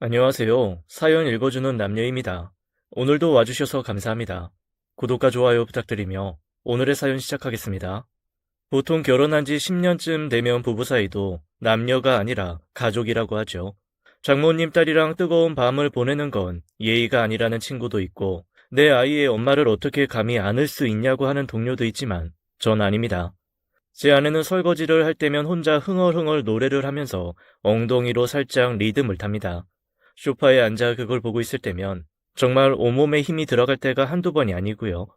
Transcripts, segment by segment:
안녕하세요. 사연 읽어주는 남녀입니다. 오늘도 와주셔서 감사합니다. 구독과 좋아요 부탁드리며 오늘의 사연 시작하겠습니다. 보통 결혼한 지 10년쯤 되면 부부 사이도 남녀가 아니라 가족이라고 하죠. 장모님 딸이랑 뜨거운 밤을 보내는 건 예의가 아니라는 친구도 있고 내 아이의 엄마를 어떻게 감히 안을 수 있냐고 하는 동료도 있지만 전 아닙니다. 제 아내는 설거지를 할 때면 혼자 흥얼흥얼 노래를 하면서 엉덩이로 살짝 리듬을 탑니다. 소파에 앉아 그걸 보고 있을 때면 정말 온몸에 힘이 들어갈 때가 한두 번이 아니고요.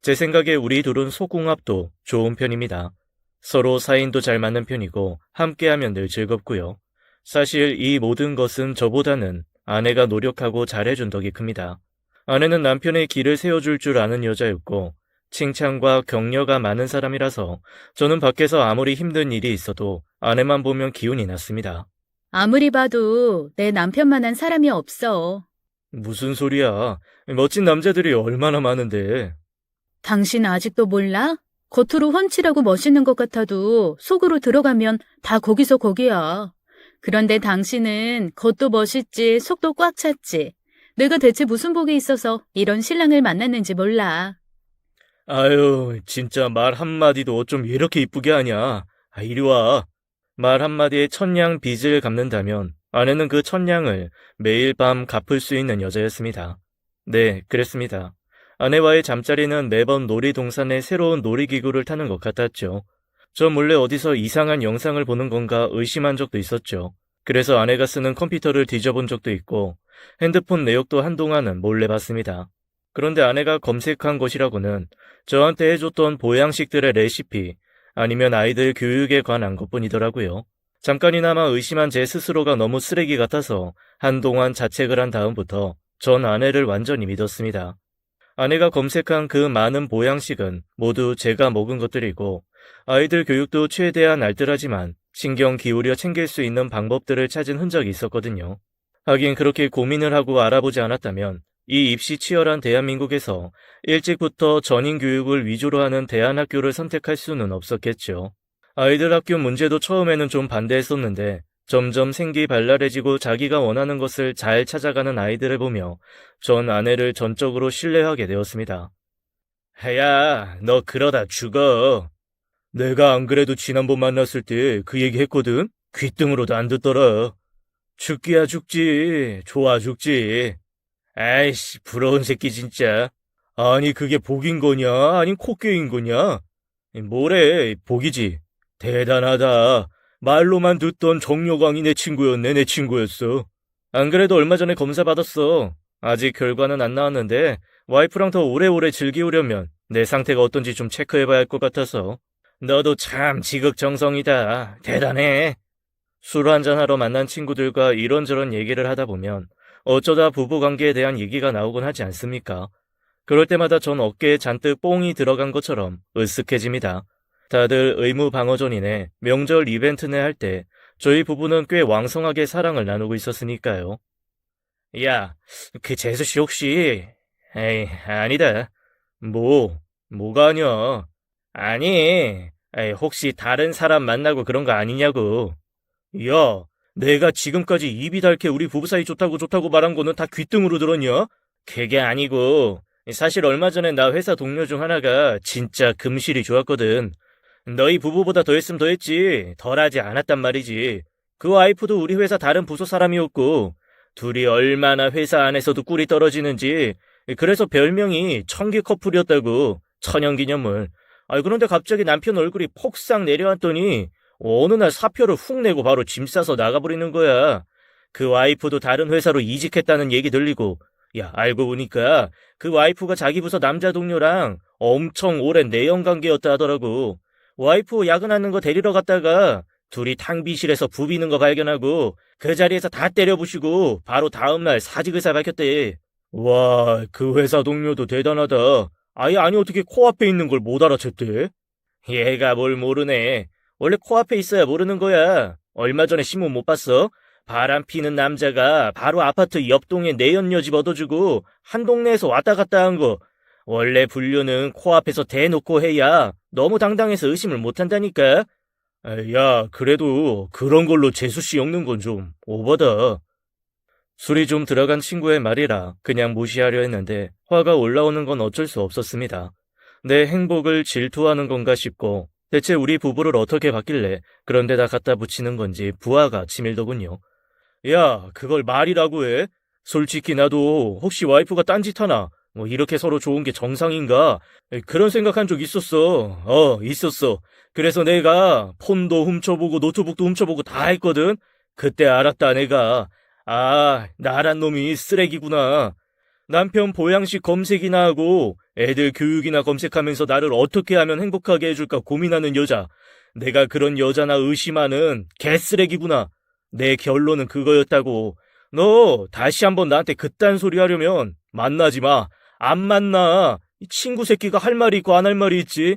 제 생각에 우리 둘은 소궁합도 좋은 편입니다. 서로 사인도 잘 맞는 편이고 함께하면 늘 즐겁고요. 사실 이 모든 것은 저보다는 아내가 노력하고 잘해준 덕이 큽니다. 아내는 남편의 길을 세워줄 줄 아는 여자였고 칭찬과 격려가 많은 사람이라서 저는 밖에서 아무리 힘든 일이 있어도 아내만 보면 기운이 났습니다. 아무리 봐도 내 남편만한 사람이 없어. 무슨 소리야. 멋진 남자들이 얼마나 많은데. 당신 아직도 몰라? 겉으로 훤칠하고 멋있는 것 같아도 속으로 들어가면 다 거기서 거기야. 그런데 당신은 겉도 멋있지 속도 꽉 찼지. 내가 대체 무슨 복이 있어서 이런 신랑을 만났는지 몰라. 아유, 진짜 말 한마디도 어쩜 이렇게 이쁘게 하냐. 이리 와. 말 한마디에 천냥 빚을 갚는다면 아내는 그 천냥을 매일 밤 갚을 수 있는 여자였습니다. 네, 그랬습니다. 아내와의 잠자리는 매번 놀이동산의 새로운 놀이기구를 타는 것 같았죠. 저 몰래 어디서 이상한 영상을 보는 건가 의심한 적도 있었죠. 그래서 아내가 쓰는 컴퓨터를 뒤져본 적도 있고 핸드폰 내역도 한동안은 몰래 봤습니다. 그런데 아내가 검색한 것이라고는 저한테 해줬던 보양식들의 레시피 아니면 아이들 교육에 관한 것뿐이더라고요. 잠깐이나마 의심한 제 스스로가 너무 쓰레기 같아서 한동안 자책을 한 다음부터 전 아내를 완전히 믿었습니다. 아내가 검색한 그 많은 보양식은 모두 제가 먹은 것들이고 아이들 교육도 최대한 알뜰하지만 신경 기울여 챙길 수 있는 방법들을 찾은 흔적이 있었거든요. 하긴 그렇게 고민을 하고 알아보지 않았다면 이 입시 치열한 대한민국에서 일찍부터 전인 교육을 위주로 하는 대안학교를 선택할 수는 없었겠죠. 아이들 학교 문제도 처음에는 좀 반대했었는데 점점 생기발랄해지고 자기가 원하는 것을 잘 찾아가는 아이들을 보며 전 아내를 전적으로 신뢰하게 되었습니다. 야, 너 그러다 죽어. 내가 안 그래도 지난번 만났을 때 그 얘기 했거든? 귀등으로도 안 듣더라. 죽기야 죽지. 좋아 죽지. 아이씨, 부러운 새끼 진짜. 아니, 그게 복인 거냐? 아님 코끼인 거냐? 뭐래, 복이지. 대단하다. 말로만 듣던 정여광이 내 친구였네, 내 친구였어. 안 그래도 얼마 전에 검사 받았어. 아직 결과는 안 나왔는데 와이프랑 더 오래오래 즐기우려면 내 상태가 어떤지 좀 체크해봐야 할 것 같아서. 너도 참 지극정성이다. 대단해. 술 한잔하러 만난 친구들과 이런저런 얘기를 하다 보면 어쩌다 부부관계에 대한 얘기가 나오곤 하지 않습니까? 그럴 때마다 전 어깨에 잔뜩 뽕이 들어간 것처럼 으쓱해집니다. 다들 의무방어전이네, 명절 이벤트네 할 때 저희 부부는 꽤 왕성하게 사랑을 나누고 있었으니까요. 야, 그 재수씨 혹시... 에이, 아니다. 뭐가 아니야. 아니, 에이, 혹시 다른 사람 만나고 그런 거 아니냐고. 야, 내가 지금까지 입이 닳게 우리 부부 사이 좋다고 말한 거는 다 귀등으로 들었냐? 그게 아니고, 사실 얼마 전에 나 회사 동료 중 하나가 진짜 금실이 좋았거든. 너희 부부보다 더 했으면 더 했지. 덜하지 않았단 말이지. 그 와이프도 우리 회사 다른 부서 사람이었고, 둘이 얼마나 회사 안에서도 꿀이 떨어지는지, 그래서 별명이 청기 커플이었다고, 천연기념물. 그런데 갑자기 남편 얼굴이 폭삭 내려왔더니, 어느 날 사표를 훅 내고 바로 짐 싸서 나가버리는 거야. 그 와이프도 다른 회사로 이직했다는 얘기 들리고, 야, 알고 보니까 그 와이프가 자기 부서 남자 동료랑 엄청 오랜 내연 관계였다 하더라고. 와이프 야근하는 거 데리러 갔다가 둘이 탕비실에서 부비는 거 발견하고 그 자리에서 다 때려부시고 바로 다음날 사직 의사 밝혔대. 와, 그 회사 동료도 대단하다. 아니 어떻게 코앞에 있는 걸 못 알아챘대? 얘가 뭘 모르네. 원래 코앞에 있어야 모르는 거야. 얼마 전에 신문 못 봤어? 바람 피는 남자가 바로 아파트 옆 동에 내연녀 집 얻어주고 한 동네에서 왔다 갔다 한 거. 원래 분류는 코앞에서 대놓고 해야 너무 당당해서 의심을 못 한다니까. 야, 그래도 그런 걸로 재수씨 엮는 건 좀 오버다. 술이 좀 들어간 친구의 말이라 그냥 무시하려 했는데 화가 올라오는 건 어쩔 수 없었습니다. 내 행복을 질투하는 건가 싶고 대체 우리 부부를 어떻게 바뀔래 그런 데다 갖다 붙이는 건지 부하가 치밀더군요. 야, 그걸 말이라고 해? 솔직히 나도 혹시 와이프가 딴짓하나 뭐 이렇게 서로 좋은 게 정상인가? 그런 생각한 적 있었어. 있었어. 그래서 내가 폰도 훔쳐보고 노트북도 훔쳐보고 다 했거든. 그때 알았다 내가. 아, 나란 놈이 쓰레기구나. 남편 보양식 검색이나 하고 애들 교육이나 검색하면서 나를 어떻게 하면 행복하게 해줄까 고민하는 여자. 내가 그런 여자나 의심하는 개쓰레기구나. 내 결론은 그거였다고. 너 다시 한번 나한테 그딴 소리 하려면 만나지 마. 안 만나. 이 친구 새끼가 할 말이 있고 안 할 말이 있지.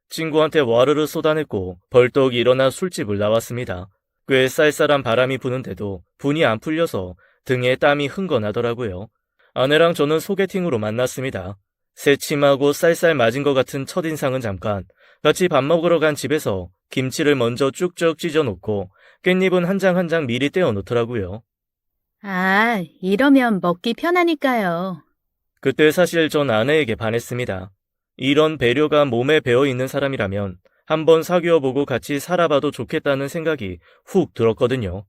친구한테 와르르 쏟아냈고 벌떡 일어나 술집을 나왔습니다. 꽤 쌀쌀한 바람이 부는데도 분이 안 풀려서 등에 땀이 흥건하더라고요. 아내랑 저는 소개팅으로 만났습니다. 새침하고 쌀쌀 맞은 것 같은 첫인상은 잠깐, 같이 밥 먹으러 간 집에서 김치를 먼저 쭉쭉 찢어놓고 깻잎은 한 장 한 장 미리 떼어놓더라고요. 아, 이러면 먹기 편하니까요. 그때 사실 전 아내에게 반했습니다. 이런 배려가 몸에 배어있는 사람이라면 한번 사귀어보고 같이 살아봐도 좋겠다는 생각이 훅 들었거든요.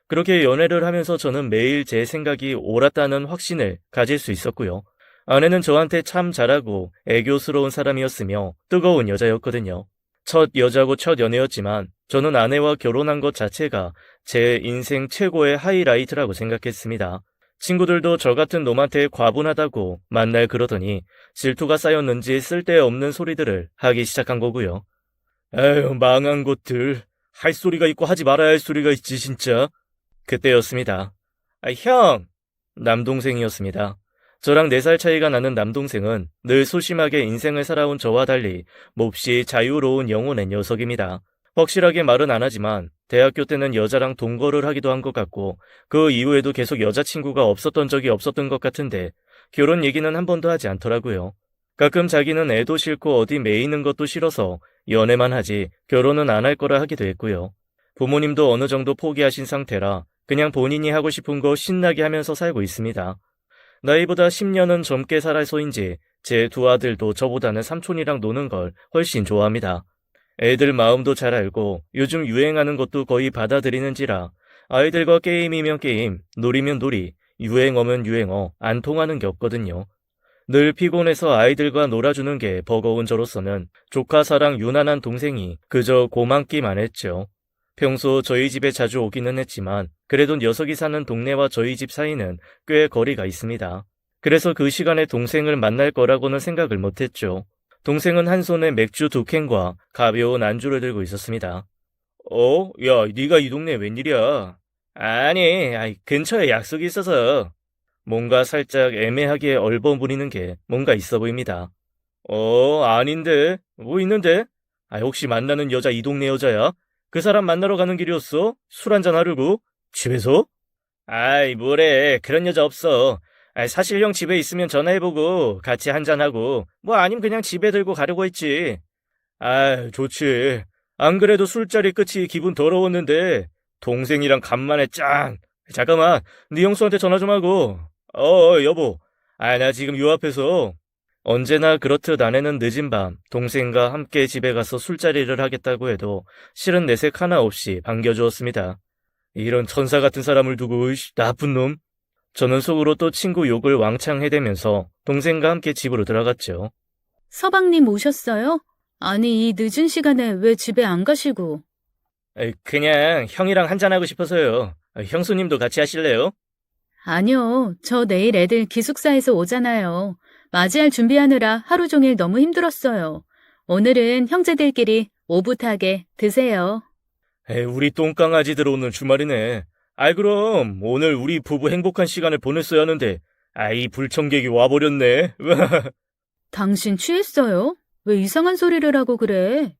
그렇게 연애를 하면서 저는 매일 제 생각이 옳았다는 확신을 가질 수 있었고요. 아내는 저한테 참 잘하고 애교스러운 사람이었으며 뜨거운 여자였거든요. 첫 여자고 첫 연애였지만 저는 아내와 결혼한 것 자체가 제 인생 최고의 하이라이트라고 생각했습니다. 친구들도 저 같은 놈한테 과분하다고 만날 그러더니 질투가 쌓였는지 쓸데없는 소리들을 하기 시작한 거고요. 에휴, 망한 것들. 할 소리가 있고 하지 말아야 할 소리가 있지 진짜. 그때였습니다. 형! 남동생이었습니다. 저랑 4살 차이가 나는 남동생은 늘 소심하게 인생을 살아온 저와 달리 몹시 자유로운 영혼의 녀석입니다. 확실하게 말은 안 하지만 대학교 때는 여자랑 동거를 하기도 한 것 같고 그 이후에도 계속 여자친구가 없었던 적이 없었던 것 같은데 결혼 얘기는 한 번도 하지 않더라고요. 가끔 자기는 애도 싫고 어디 매이는 것도 싫어서 연애만 하지 결혼은 안 할 거라 하기도 했고요. 부모님도 어느 정도 포기하신 상태라 그냥 본인이 하고 싶은 거 신나게 하면서 살고 있습니다. 나이보다 10년은 젊게 살아서인지 제 두 아들도 저보다는 삼촌이랑 노는 걸 훨씬 좋아합니다. 애들 마음도 잘 알고 요즘 유행하는 것도 거의 받아들이는지라 아이들과 게임이면 게임, 놀이면 놀이, 유행어면 유행어 안 통하는 게 없거든요. 늘 피곤해서 아이들과 놀아주는 게 버거운 저로서는 조카 사랑 유난한 동생이 그저 고맙기만 했죠. 평소 저희 집에 자주 오기는 했지만 그래도 녀석이 사는 동네와 저희 집 사이는 꽤 거리가 있습니다. 그래서 그 시간에 동생을 만날 거라고는 생각을 못했죠. 동생은 한 손에 맥주 2캔과 가벼운 안주를 들고 있었습니다. 야, 네가 이 동네 웬일이야? 아니, 근처에 약속이 있어서. 뭔가 살짝 애매하게 얼버무리는 게 뭔가 있어 보입니다. 아닌데? 뭐 있는데? 혹시 만나는 여자 이 동네 여자야? 그 사람 만나러 가는 길이었어? 술 한잔 하려고? 집에서? 뭐래. 그런 여자 없어. 사실 형 집에 있으면 전화해보고 같이 한잔하고 뭐 아님 그냥 집에 들고 가려고 했지. 좋지. 안 그래도 술자리 끝이 기분 더러웠는데 동생이랑 간만에 짱. 잠깐만, 네 형수한테 전화 좀 하고. 여보. 나 지금 요 앞에서. 언제나 그렇듯 아내는 늦은 밤 동생과 함께 집에 가서 술자리를 하겠다고 해도 실은 내색 하나 없이 반겨주었습니다. 이런 천사 같은 사람을 두고 나쁜 놈. 저는 속으로 또 친구 욕을 왕창 해대면서 동생과 함께 집으로 들어갔죠. 서방님 오셨어요? 아니, 이 늦은 시간에 왜 집에 안 가시고? 그냥 형이랑 한잔하고 싶어서요. 형수님도 같이 하실래요? 아니요, 저 내일 애들 기숙사에서 오잖아요. 맞이할 준비하느라 하루 종일 너무 힘들었어요. 오늘은 형제들끼리 오붓하게 드세요. 우리 똥강아지들 오늘 주말이네. 그럼 오늘 우리 부부 행복한 시간을 보냈어야 하는데 이 불청객이 와버렸네. 당신 취했어요? 왜 이상한 소리를 하고 그래?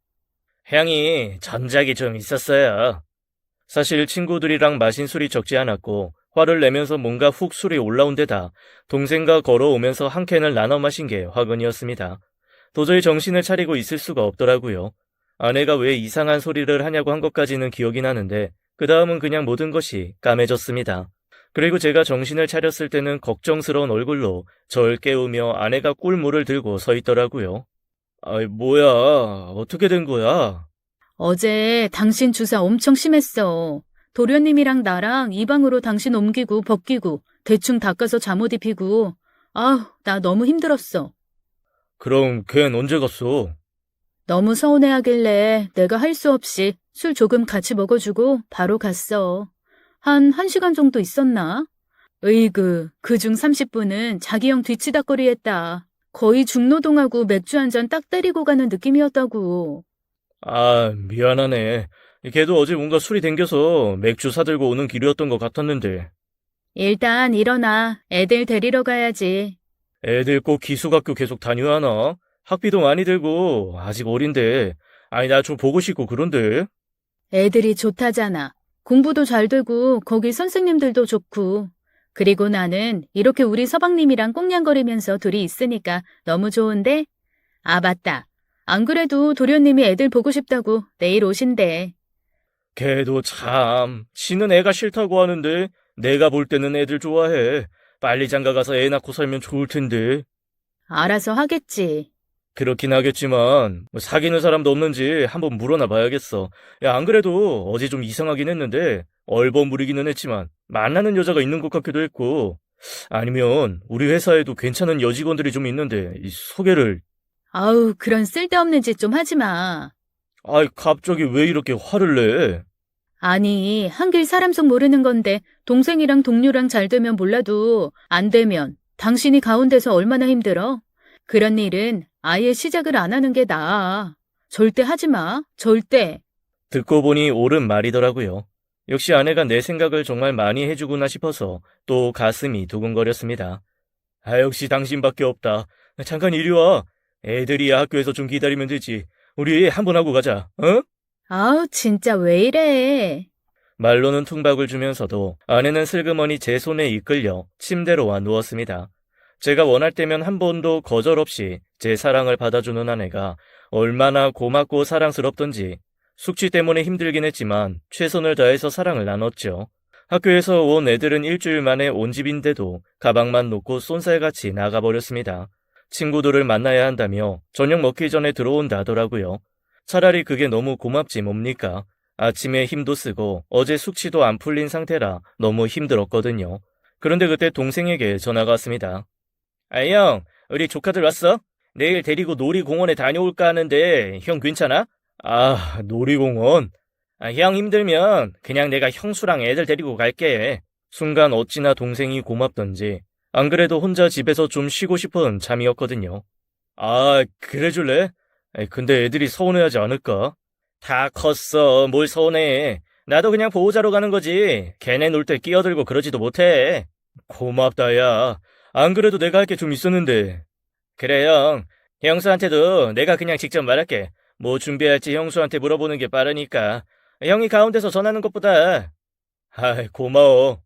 향이 전작이 좀 있었어요. 사실 친구들이랑 마신 술이 적지 않았고 화를 내면서 뭔가 훅 술이 올라온 데다 동생과 걸어오면서 한 캔을 나눠 마신 게 화근이었습니다. 도저히 정신을 차리고 있을 수가 없더라고요. 아내가 왜 이상한 소리를 하냐고 한 것까지는 기억이 나는데 그 다음은 그냥 모든 것이 까매졌습니다. 그리고 제가 정신을 차렸을 때는 걱정스러운 얼굴로 절 깨우며 아내가 꿀물을 들고 서 있더라고요. 아이, 뭐야. 어떻게 된 거야? 어제 당신 주사 엄청 심했어. 도련님이랑 나랑 이 방으로 당신 옮기고 벗기고 대충 닦아서 잠옷 입히고. 아우, 나 너무 힘들었어. 그럼 걘 언제 갔어? 너무 서운해하길래 내가 할 수 없이 술 조금 같이 먹어주고 바로 갔어. 한 1시간 정도 있었나? 으이그, 그중 30분은 자기 형 뒤치다꺼리 했다. 거의 중노동하고 맥주 한 잔 딱 때리고 가는 느낌이었다고. 아, 미안하네. 걔도 어제 뭔가 술이 땡겨서 맥주 사들고 오는 길이었던 것 같았는데. 일단 일어나. 애들 데리러 가야지. 애들 꼭 기숙학교 계속 다녀하나? 학비도 많이 들고 아직 어린데. 아니, 나 좀 보고 싶고 그런데. 애들이 좋다잖아. 공부도 잘 되고 거기 선생님들도 좋고. 그리고 나는 이렇게 우리 서방님이랑 꽁냥거리면서 둘이 있으니까 너무 좋은데? 아, 맞다. 안 그래도 도련님이 애들 보고 싶다고 내일 오신대. 걔도 참, 지는 애가 싫다고 하는데 내가 볼 때는 애들 좋아해. 빨리 장가 가서 애 낳고 살면 좋을 텐데. 알아서 하겠지. 그렇긴 하겠지만 뭐 사귀는 사람도 없는지 한번 물어나 봐야겠어. 야, 안 그래도 어제 좀 이상하긴 했는데 얼버무리기는 했지만 만나는 여자가 있는 것 같기도 했고, 아니면 우리 회사에도 괜찮은 여직원들이 좀 있는데 이 소개를. 아우, 그런 쓸데없는 짓 좀 하지 마. 아이, 갑자기 왜 이렇게 화를 내? 아니, 한길 사람 속 모르는 건데 동생이랑 동료랑 잘 되면 몰라도 안 되면 당신이 가운데서 얼마나 힘들어? 그런 일은 아예 시작을 안 하는 게 나아. 절대 하지 마. 절대. 듣고 보니 옳은 말이더라고요. 역시 아내가 내 생각을 정말 많이 해주구나 싶어서 또 가슴이 두근거렸습니다. 아, 역시 당신밖에 없다. 잠깐 이리 와. 애들이 학교에서 좀 기다리면 되지. 우리 한번 하고 가자. 어? 아우, 진짜 왜 이래. 말로는 퉁박을 주면서도 아내는 슬그머니 제 손에 이끌려 침대로 와 누웠습니다. 제가 원할 때면 한 번도 거절 없이 제 사랑을 받아주는 아내가 얼마나 고맙고 사랑스럽던지. 숙취 때문에 힘들긴 했지만 최선을 다해서 사랑을 나눴죠. 학교에서 온 애들은 일주일 만에 온 집인데도 가방만 놓고 쏜살같이 나가버렸습니다. 친구들을 만나야 한다며 저녁 먹기 전에 들어온다 하더라고요. 차라리 그게 너무 고맙지 뭡니까? 아침에 힘도 쓰고 어제 숙취도 안 풀린 상태라 너무 힘들었거든요. 그런데 그때 동생에게 전화가 왔습니다. 아, 형, 우리 조카들 왔어? 내일 데리고 놀이공원에 다녀올까 하는데 형 괜찮아? 아, 놀이공원? 아, 형 힘들면 그냥 내가 형수랑 애들 데리고 갈게. 순간 어찌나 동생이 고맙던지 안 그래도 혼자 집에서 좀 쉬고 싶은 참이었거든요. 아, 그래 줄래? 근데 애들이 서운해하지 않을까? 다 컸어. 뭘 서운해. 나도 그냥 보호자로 가는 거지. 걔네 놀 때 끼어들고 그러지도 못해. 고맙다, 야. 안 그래도 내가 할 게 좀 있었는데. 그래, 형. 형수한테도 내가 그냥 직접 말할게. 뭐 준비할지 형수한테 물어보는 게 빠르니까. 형이 가운데서 전하는 것보다. 아이, 고마워.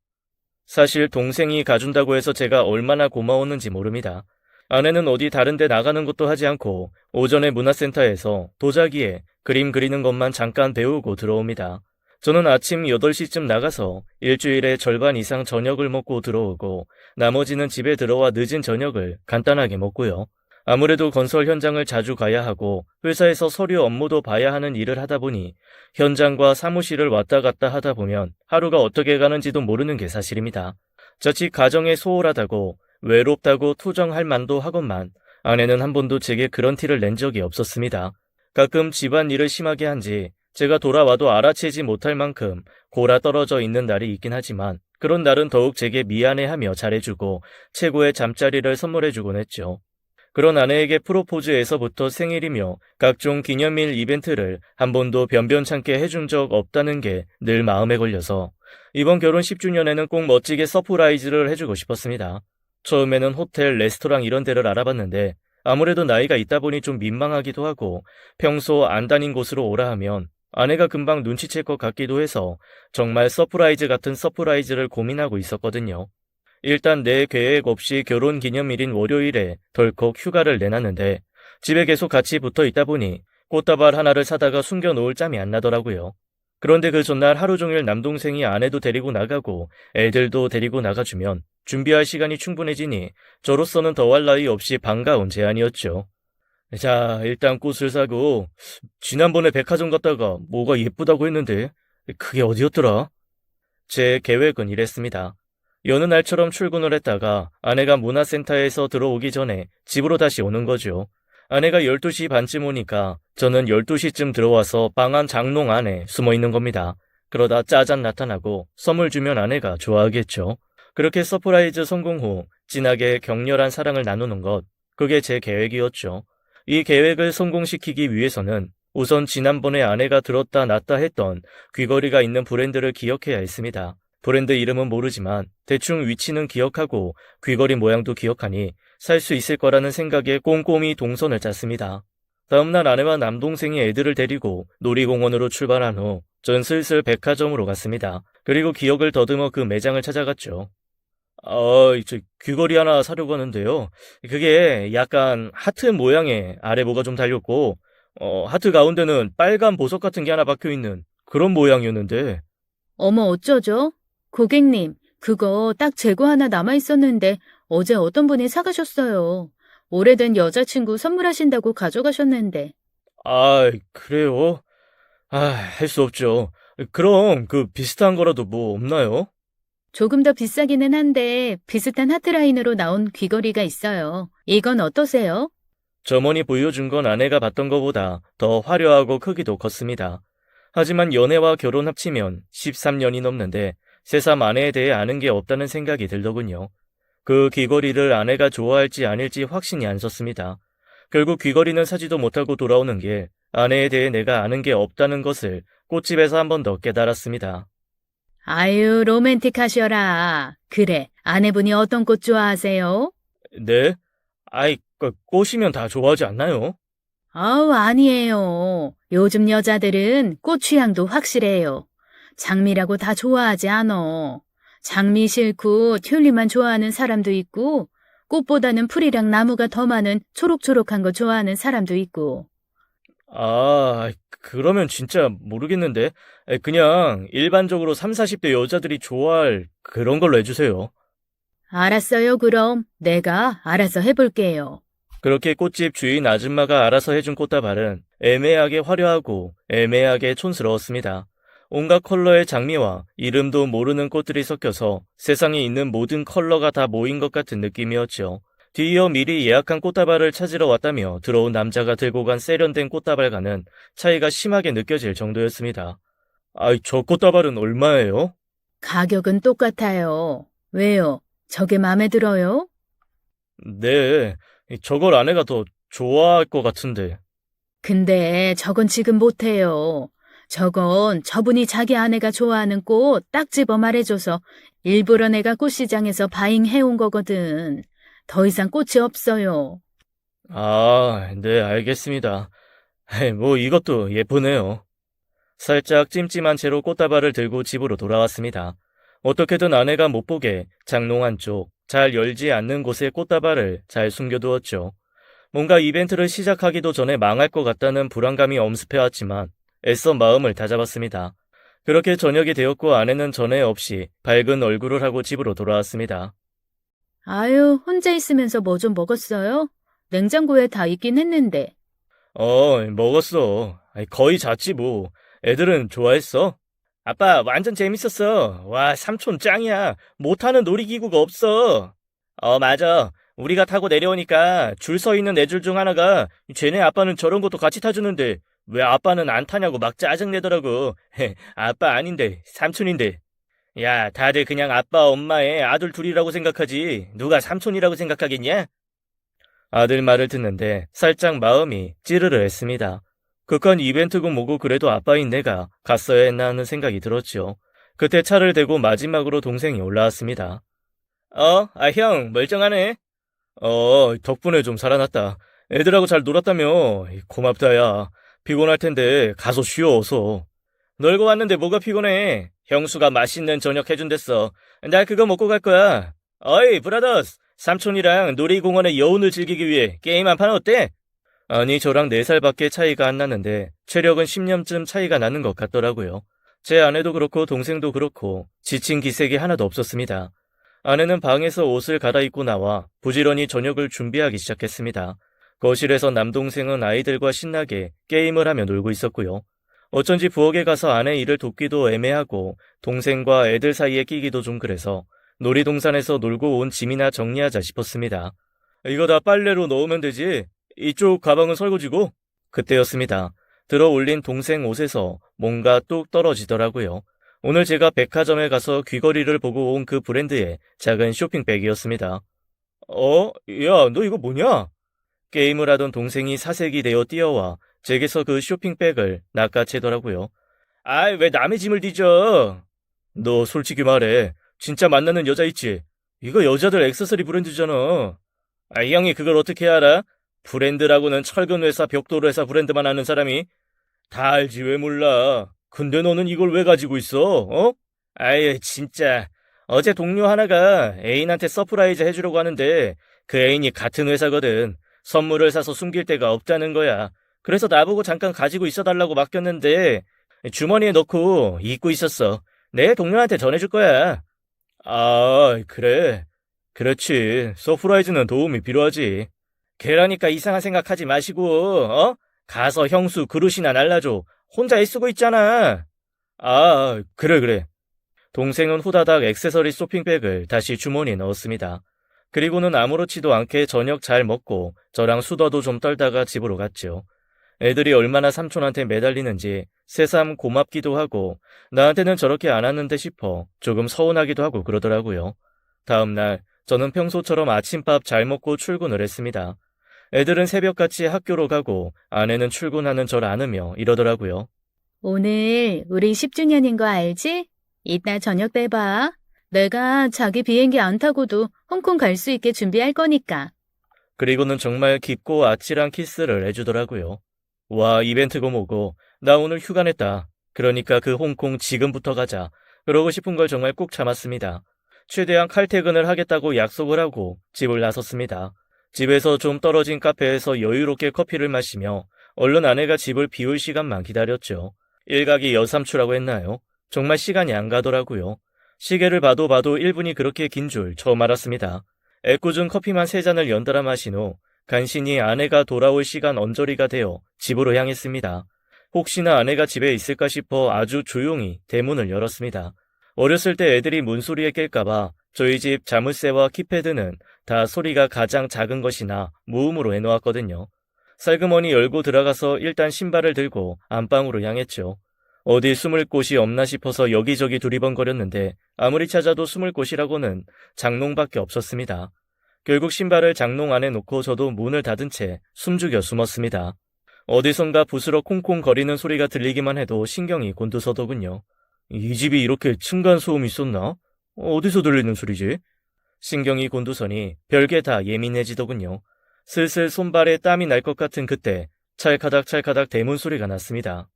사실 동생이 가준다고 해서 제가 얼마나 고마웠는지 모릅니다. 아내는 어디 다른 데 나가는 것도 하지 않고 오전에 문화센터에서 도자기에 그림 그리는 것만 잠깐 배우고 들어옵니다. 저는 아침 8시쯤 나가서 일주일에 절반 이상 저녁을 먹고 들어오고 나머지는 집에 들어와 늦은 저녁을 간단하게 먹고요. 아무래도 건설 현장을 자주 가야 하고 회사에서 서류 업무도 봐야 하는 일을 하다 보니 현장과 사무실을 왔다 갔다 하다 보면 하루가 어떻게 가는지도 모르는 게 사실입니다. 자칫 가정에 소홀하다고 외롭다고 투정할 만도 하건만 아내는 한 번도 제게 그런 티를 낸 적이 없었습니다. 가끔 집안일을 심하게 한지 제가 돌아와도 알아채지 못할 만큼 골아 떨어져 있는 날이 있긴 하지만 그런 날은 더욱 제게 미안해하며 잘해주고 최고의 잠자리를 선물해주곤 했죠. 그런 아내에게 프로포즈에서부터 생일이며 각종 기념일 이벤트를 한 번도 변변찮게 해준 적 없다는 게 늘 마음에 걸려서 이번 결혼 10주년에는 꼭 멋지게 서프라이즈를 해주고 싶었습니다. 처음에는 호텔, 레스토랑 이런 데를 알아봤는데 아무래도 나이가 있다 보니 좀 민망하기도 하고 평소 안 다닌 곳으로 오라 하면 아내가 금방 눈치챌 것 같기도 해서 정말 서프라이즈 같은 서프라이즈를 고민하고 있었거든요. 일단 내 계획 없이 결혼 기념일인 월요일에 덜컥 휴가를 내놨는데 집에 계속 같이 붙어 있다 보니 꽃다발 하나를 사다가 숨겨놓을 짬이 안 나더라고요. 그런데 그 전날 하루 종일 남동생이 아내도 데리고 나가고 애들도 데리고 나가주면 준비할 시간이 충분해지니 저로서는 더할 나위 없이 반가운 제안이었죠. 자, 일단 꽃을 사고 지난번에 백화점 갔다가 뭐가 예쁘다고 했는데 그게 어디였더라? 제 계획은 이랬습니다. 여느 날처럼 출근을 했다가 아내가 문화센터에서 들어오기 전에 집으로 다시 오는 거죠. 아내가 12시 반쯤 오니까 저는 12시쯤 들어와서 방 안 장롱 안에 숨어 있는 겁니다. 그러다 짜잔 나타나고 선물 주면 아내가 좋아하겠죠. 그렇게 서프라이즈 성공 후 진하게 격렬한 사랑을 나누는 것, 그게 제 계획이었죠. 이 계획을 성공시키기 위해서는 우선 지난번에 아내가 들었다 놨다 했던 귀걸이가 있는 브랜드를 기억해야 했습니다. 브랜드 이름은 모르지만 대충 위치는 기억하고 귀걸이 모양도 기억하니 살 수 있을 거라는 생각에 꼼꼼히 동선을 짰습니다. 다음날 아내와 남동생이 애들을 데리고 놀이공원으로 출발한 후 전 슬슬 백화점으로 갔습니다. 그리고 기억을 더듬어 그 매장을 찾아갔죠. 저 귀걸이 하나 사려고 하는데요. 그게 약간 하트 모양의 아래 뭐가 좀 달렸고 하트 가운데는 빨간 보석 같은 게 하나 박혀있는 그런 모양이었는데. 어머, 어쩌죠? 고객님, 그거 딱 재고 하나 남아있었는데 어제 어떤 분이 사가셨어요. 오래된 여자친구 선물하신다고 가져가셨는데. 그래요? 할 수 없죠. 그럼 그 비슷한 거라도 뭐 없나요? 조금 더 비싸기는 한데 비슷한 하트라인으로 나온 귀걸이가 있어요. 이건 어떠세요? 점원이 보여준 건 아내가 봤던 것보다 더 화려하고 크기도 컸습니다. 하지만 연애와 결혼 합치면 13년이 넘는데 새삼 아내에 대해 아는 게 없다는 생각이 들더군요. 그 귀걸이를 아내가 좋아할지 아닐지 확신이 안 섰습니다. 결국 귀걸이는 사지도 못하고 돌아오는 게 아내에 대해 내가 아는 게 없다는 것을 꽃집에서 한 번 더 깨달았습니다. 아유, 로맨틱하셔라. 그래, 아내분이 어떤 꽃 좋아하세요? 네? 꽃이면 다 좋아하지 않나요? 아우, 아니에요. 요즘 여자들은 꽃 취향도 확실해요. 장미라고 다 좋아하지 않어. 장미 싫고 튤립만 좋아하는 사람도 있고, 꽃보다는 풀이랑 나무가 더 많은 초록초록한 거 좋아하는 사람도 있고. 그러면 진짜 모르겠는데. 그냥 일반적으로 3, 40대 여자들이 좋아할 그런 걸로 해주세요. 알았어요, 그럼. 내가 알아서 해볼게요. 그렇게 꽃집 주인 아줌마가 알아서 해준 꽃다발은 애매하게 화려하고 애매하게 촌스러웠습니다. 온갖 컬러의 장미와 이름도 모르는 꽃들이 섞여서 세상에 있는 모든 컬러가 다 모인 것 같은 느낌이었죠. 뒤이어 미리 예약한 꽃다발을 찾으러 왔다며 들어온 남자가 들고 간 세련된 꽃다발과는 차이가 심하게 느껴질 정도였습니다. 저 꽃다발은 얼마예요? 가격은 똑같아요. 왜요? 저게 마음에 들어요? 네, 저걸 아내가 더 좋아할 것 같은데. 근데 저건 지금 못해요. 저건 저분이 자기 아내가 좋아하는 꽃 딱 집어 말해줘서 일부러 내가 꽃시장에서 바잉해온 거거든. 더 이상 꽃이 없어요. 네, 알겠습니다. 뭐 이것도 예쁘네요. 살짝 찜찜한 채로 꽃다발을 들고 집으로 돌아왔습니다. 어떻게든 아내가 못 보게 장롱 안쪽 잘 열지 않는 곳에 꽃다발을 잘 숨겨두었죠. 뭔가 이벤트를 시작하기도 전에 망할 것 같다는 불안감이 엄습해왔지만 애써 마음을 다잡았습니다. 그렇게 저녁이 되었고 아내는 전에 없이 밝은 얼굴을 하고 집으로 돌아왔습니다. 아유, 혼자 있으면서 뭐 좀 먹었어요? 냉장고에 다 있긴 했는데. 먹었어. 거의 잤지 뭐. 애들은 좋아했어? 아빠 완전 재밌었어. 와, 삼촌 짱이야. 못하는 놀이기구가 없어. 맞아. 우리가 타고 내려오니까 줄 서 있는 애들 중 하나가 쟤네 아빠는 저런 것도 같이 타주는데 왜 아빠는 안 타냐고 막 짜증내더라고. 아빠 아닌데 삼촌인데. 야, 다들 그냥 아빠 엄마의 아들 둘이라고 생각하지 누가 삼촌이라고 생각하겠냐? 아들 말을 듣는데 살짝 마음이 찌르르 했습니다. 극한 이벤트고 뭐고 그래도 아빠인 내가 갔어야 했나 하는 생각이 들었죠. 그때 차를 대고 마지막으로 동생이 올라왔습니다. 형, 멀쩡하네. 덕분에 좀 살아났다. 애들하고 잘 놀았다며. 고맙다, 야. 피곤할 텐데 가서 쉬어 어서. 놀고 왔는데 뭐가 피곤해. 형수가 맛있는 저녁 해준댔어. 나 그거 먹고 갈 거야. 어이, 브라더스. 삼촌이랑 놀이공원의 여운을 즐기기 위해 게임 한 판 어때? 아니, 저랑 4살밖에 차이가 안 나는데 체력은 10년쯤 차이가 나는 것 같더라고요. 제 아내도 그렇고 동생도 그렇고 지친 기색이 하나도 없었습니다. 아내는 방에서 옷을 갈아입고 나와 부지런히 저녁을 준비하기 시작했습니다. 거실에서 남동생은 아이들과 신나게 게임을 하며 놀고 있었고요. 어쩐지 부엌에 가서 아내 일을 돕기도 애매하고 동생과 애들 사이에 끼기도 좀 그래서 놀이동산에서 놀고 온 짐이나 정리하자 싶었습니다. 이거 다 빨래로 넣으면 되지. 이쪽 가방은 설거지고. 그때였습니다. 들어 올린 동생 옷에서 뭔가 뚝 떨어지더라고요. 오늘 제가 백화점에 가서 귀걸이를 보고 온 그 브랜드의 작은 쇼핑백이었습니다. 야, 너 이거 뭐냐? 게임을 하던 동생이 사색이 되어 뛰어와 제게서 그 쇼핑백을 낚아채더라고요. 아이, 왜 남의 짐을 뒤져? 너 솔직히 말해. 진짜 만나는 여자 있지? 이거 여자들 액세서리 브랜드잖아. 아, 이 형이 그걸 어떻게 알아? 브랜드라고는 철근 회사, 벽돌 회사 브랜드만 아는 사람이 다 알지 왜 몰라. 근데 너는 이걸 왜 가지고 있어? 어? 아이, 진짜. 어제 동료 하나가 애인한테 서프라이즈 해주려고 하는데 그 애인이 같은 회사거든. 선물을 사서 숨길 데가 없다는 거야. 그래서 나보고 잠깐 가지고 있어달라고 맡겼는데 주머니에 넣고 잊고 있었어. 내 동료한테 전해줄 거야. 아, 그래. 그렇지. 서프라이즈는 도움이 필요하지. 걔라니까 이상한 생각하지 마시고, 가서 형수 그릇이나 날라줘. 혼자 애쓰고 있잖아. 아, 그래. 동생은 후다닥 액세서리 쇼핑백을 다시 주머니에 넣었습니다. 그리고는 아무렇지도 않게 저녁 잘 먹고 저랑 수다도 좀 떨다가 집으로 갔죠. 애들이 얼마나 삼촌한테 매달리는지 새삼 고맙기도 하고 나한테는 저렇게 안 왔는데 싶어 조금 서운하기도 하고 그러더라고요. 다음날 저는 평소처럼 아침밥 잘 먹고 출근을 했습니다. 애들은 새벽같이 학교로 가고 아내는 출근하는 절 안으며 이러더라고요. 오늘 우리 10주년인 거 알지? 이따 저녁 때 봐. 내가 자기 비행기 안 타고도 홍콩 갈 수 있게 준비할 거니까. 그리고는 정말 깊고 아찔한 키스를 해주더라고요. 와, 이벤트고 뭐고 나 오늘 휴가 냈다. 그러니까 그 홍콩 지금부터 가자. 그러고 싶은 걸 정말 꾹 참았습니다. 최대한 칼퇴근을 하겠다고 약속을 하고 집을 나섰습니다. 집에서 좀 떨어진 카페에서 여유롭게 커피를 마시며 얼른 아내가 집을 비울 시간만 기다렸죠. 일각이 여삼추라고 했나요? 정말 시간이 안 가더라고요. 시계를 봐도 1분이 그렇게 긴 줄 처음 알았습니다. 애꿎은 커피만 3잔을 연달아 마신 후 간신히 아내가 돌아올 시간 언저리가 되어 집으로 향했습니다. 혹시나 아내가 집에 있을까 싶어 아주 조용히 대문을 열었습니다. 어렸을 때 애들이 문소리에 깰까봐 저희 집 자물쇠와 키패드는 다 소리가 가장 작은 것이나 무음으로 해놓았거든요. 살그머니 열고 들어가서 일단 신발을 들고 안방으로 향했죠. 어디 숨을 곳이 없나 싶어서 여기저기 두리번거렸는데 아무리 찾아도 숨을 곳이라고는 장롱밖에 없었습니다. 결국 신발을 장롱 안에 놓고 저도 문을 닫은 채 숨죽여 숨었습니다. 어디선가 부스럭 콩콩 거리는 소리가 들리기만 해도 신경이 곤두서더군요. 이 집이 이렇게 층간소음이 있었나? 어디서 들리는 소리지? 신경이 곤두서니 별게 다 예민해지더군요. 슬슬 손발에 땀이 날 것 같은 그때 찰카닥 대문 소리가 났습니다.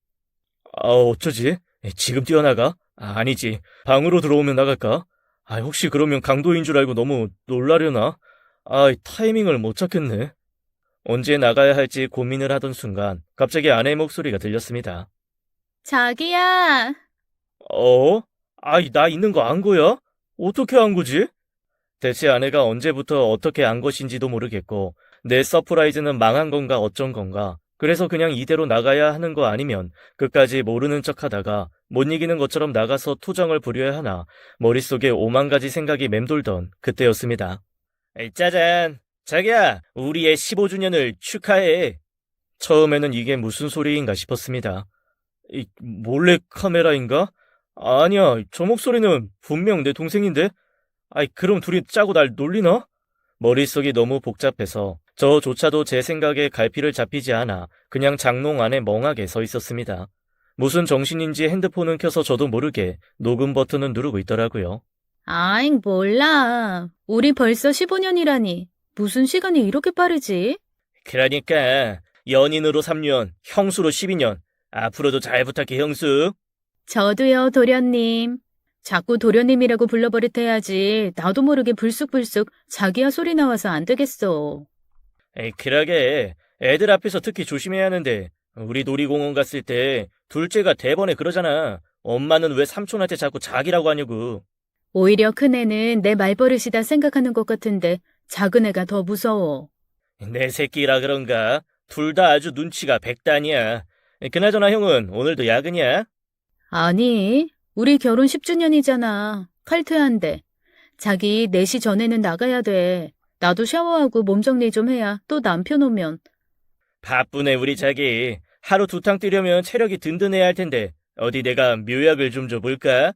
어쩌지? 지금 뛰어나가? 아니지. 방으로 들어오면 나갈까? 혹시 그러면 강도인 줄 알고 너무 놀라려나? 타이밍을 못 잡겠네. 언제 나가야 할지 고민을 하던 순간 갑자기 아내의 목소리가 들렸습니다. 자기야. 나 있는 거 안 거야? 어떻게 안 거지? 대체 아내가 언제부터 어떻게 안 것인지도 모르겠고 내 서프라이즈는 망한 건가 어쩐 건가. 그래서 그냥 이대로 나가야 하는 거 아니면 끝까지 모르는 척 하다가 못 이기는 것처럼 나가서 투정을 부려야 하나 머릿속에 5만 가지 생각이 맴돌던 그때였습니다. 짜잔! 자기야, 우리의 15주년을 축하해! 처음에는 이게 무슨 소리인가 싶었습니다. 몰래 카메라인가? 아니야, 저 목소리는 분명 내 동생인데? 그럼 둘이 짜고 날 놀리나? 머릿속이 너무 복잡해서 저조차도 제 생각에 갈피를 잡히지 않아 그냥 장롱 안에 멍하게 서 있었습니다. 무슨 정신인지 핸드폰은 켜서 저도 모르게 녹음 버튼을 누르고 있더라고요. 아잉, 몰라. 우리 벌써 15년이라니. 무슨 시간이 이렇게 빠르지? 그러니까 연인으로 3년, 형수로 12년. 앞으로도 잘 부탁해, 형수. 저도요, 도련님. 자꾸 도련님이라고 불러버릇해야지. 나도 모르게 불쑥불쑥 자기야 소리 나와서 안 되겠어. 그러게. 애들 앞에서 특히 조심해야 하는데 우리 놀이공원 갔을 때 둘째가 대번에 그러잖아. 엄마는 왜 삼촌한테 자꾸 자기라고 하냐고. 오히려 큰애는 내 말버릇이다 생각하는 것 같은데 작은 애가 더 무서워. 내 새끼라 그런가? 둘 다 아주 눈치가 백단이야. 그나저나 형은 오늘도 야근이야? 아니, 우리 결혼 10주년이잖아. 칼퇴한대. 자기 4시 전에는 나가야 돼. 나도 샤워하고 몸 정리 좀 해야 또 남편 오면. 바쁘네 우리 자기. 하루 2탕 뛰려면 체력이 든든해야 할 텐데 어디 내가 묘약을 좀 줘볼까?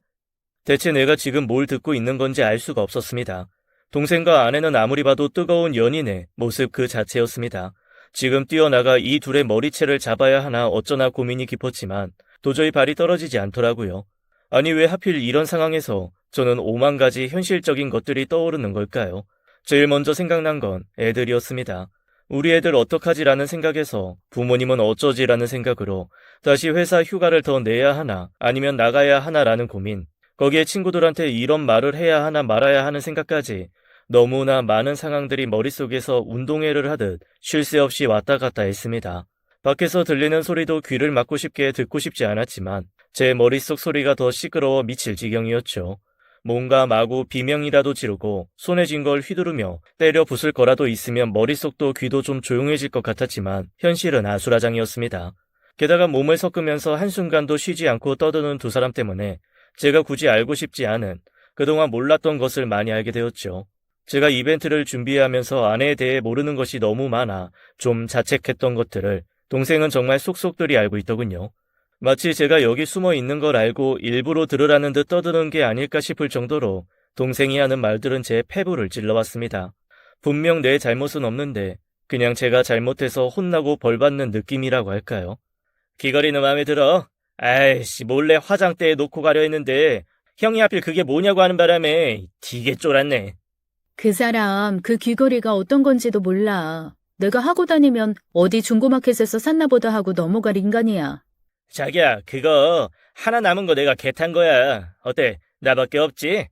대체 내가 지금 뭘 듣고 있는 건지 알 수가 없었습니다. 동생과 아내는 아무리 봐도 뜨거운 연인의 모습 그 자체였습니다. 지금 뛰어나가 이 둘의 머리채를 잡아야 하나 어쩌나 고민이 깊었지만 도저히 발이 떨어지지 않더라고요. 아니 왜 하필 이런 상황에서 저는 5만 가지 현실적인 것들이 떠오르는 걸까요? 제일 먼저 생각난 건 애들이었습니다. 우리 애들 어떡하지라는 생각에서 부모님은 어쩌지라는 생각으로 다시 회사 휴가를 더 내야 하나 아니면 나가야 하나라는 고민, 거기에 친구들한테 이런 말을 해야 하나 말아야 하는 생각까지 너무나 많은 상황들이 머릿속에서 운동회를 하듯 쉴 새 없이 왔다 갔다 했습니다. 밖에서 들리는 소리도 귀를 막고 싶게 듣고 싶지 않았지만 제 머릿속 소리가 더 시끄러워 미칠 지경이었죠. 뭔가 마구 비명이라도 지르고 손에 쥔 걸 휘두르며 때려 부술 거라도 있으면 머릿속도 귀도 좀 조용해질 것 같았지만 현실은 아수라장이었습니다. 게다가 몸을 섞으면서 한순간도 쉬지 않고 떠드는 두 사람 때문에 제가 굳이 알고 싶지 않은, 그동안 몰랐던 것을 많이 알게 되었죠. 제가 이벤트를 준비하면서 아내에 대해 모르는 것이 너무 많아 좀 자책했던 것들을 동생은 정말 속속들이 알고 있더군요. 마치 제가 여기 숨어 있는 걸 알고 일부러 들으라는 듯 떠드는 게 아닐까 싶을 정도로 동생이 하는 말들은 제 폐부를 찔러왔습니다. 분명 내 잘못은 없는데 그냥 제가 잘못해서 혼나고 벌받는 느낌이라고 할까요? 귀걸이는 마음에 들어? 아이씨, 몰래 화장대에 놓고 가려 했는데 형이 하필 그게 뭐냐고 하는 바람에 되게 쫄았네. 그 사람 그 귀걸이가 어떤 건지도 몰라. 내가 하고 다니면 어디 중고마켓에서 샀나 보다 하고 넘어갈 인간이야. 자기야, 그거 하나 남은 거 내가 개탄 거야. 어때? 나밖에 없지?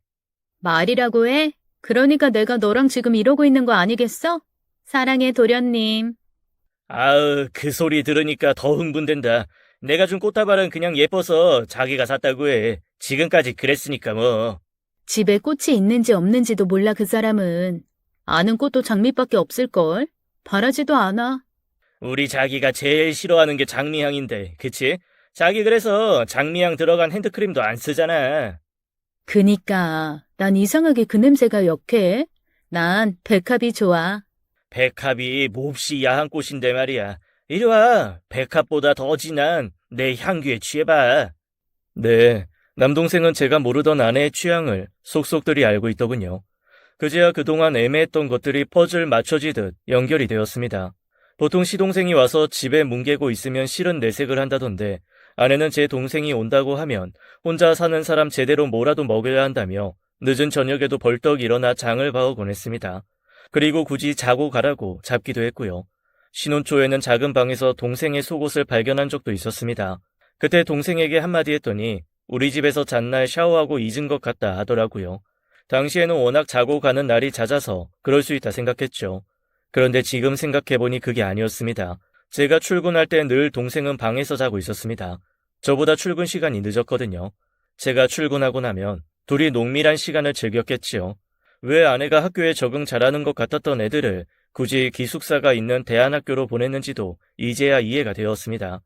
말이라고 해? 그러니까 내가 너랑 지금 이러고 있는 거 아니겠어? 사랑해, 도련님. 아으, 그 소리 들으니까 더 흥분된다. 내가 준 꽃다발은 그냥 예뻐서 자기가 샀다고 해. 지금까지 그랬으니까 뭐. 집에 꽃이 있는지 없는지도 몰라 그 사람은. 아는 꽃도 장미밖에 없을걸? 바라지도 않아. 우리 자기가 제일 싫어하는 게 장미향인데, 그치? 자기 그래서 장미향 들어간 핸드크림도 안 쓰잖아. 그니까 난 이상하게 그 냄새가 역해. 난 백합이 좋아. 백합이 몹시 야한 꽃인데 말이야. 이리 와. 백합보다 더 진한 내 향기에 취해봐. 네, 남동생은 제가 모르던 아내의 취향을 속속들이 알고 있더군요. 그제야 그동안 애매했던 것들이 퍼즐 맞춰지듯 연결이 되었습니다. 보통 시동생이 와서 집에 뭉개고 있으면 싫은 내색을 한다던데 아내는 제 동생이 온다고 하면 혼자 사는 사람 제대로 뭐라도 먹여야 한다며 늦은 저녁에도 벌떡 일어나 장을 봐오곤 했습니다. 그리고 굳이 자고 가라고 잡기도 했고요. 신혼 초에는 작은 방에서 동생의 속옷을 발견한 적도 있었습니다. 그때 동생에게 한마디 했더니 우리 집에서 잔날 샤워하고 잊은 것 같다 하더라고요. 당시에는 워낙 자고 가는 날이 잦아서 그럴 수 있다 생각했죠. 그런데 지금 생각해보니 그게 아니었습니다. 제가 출근할 때 늘 동생은 방에서 자고 있었습니다. 저보다 출근 시간이 늦었거든요. 제가 출근하고 나면 둘이 농밀한 시간을 즐겼겠지요. 왜 아내가 학교에 적응 잘하는 것 같았던 애들을 굳이 기숙사가 있는 대안학교로 보냈는지도 이제야 이해가 되었습니다.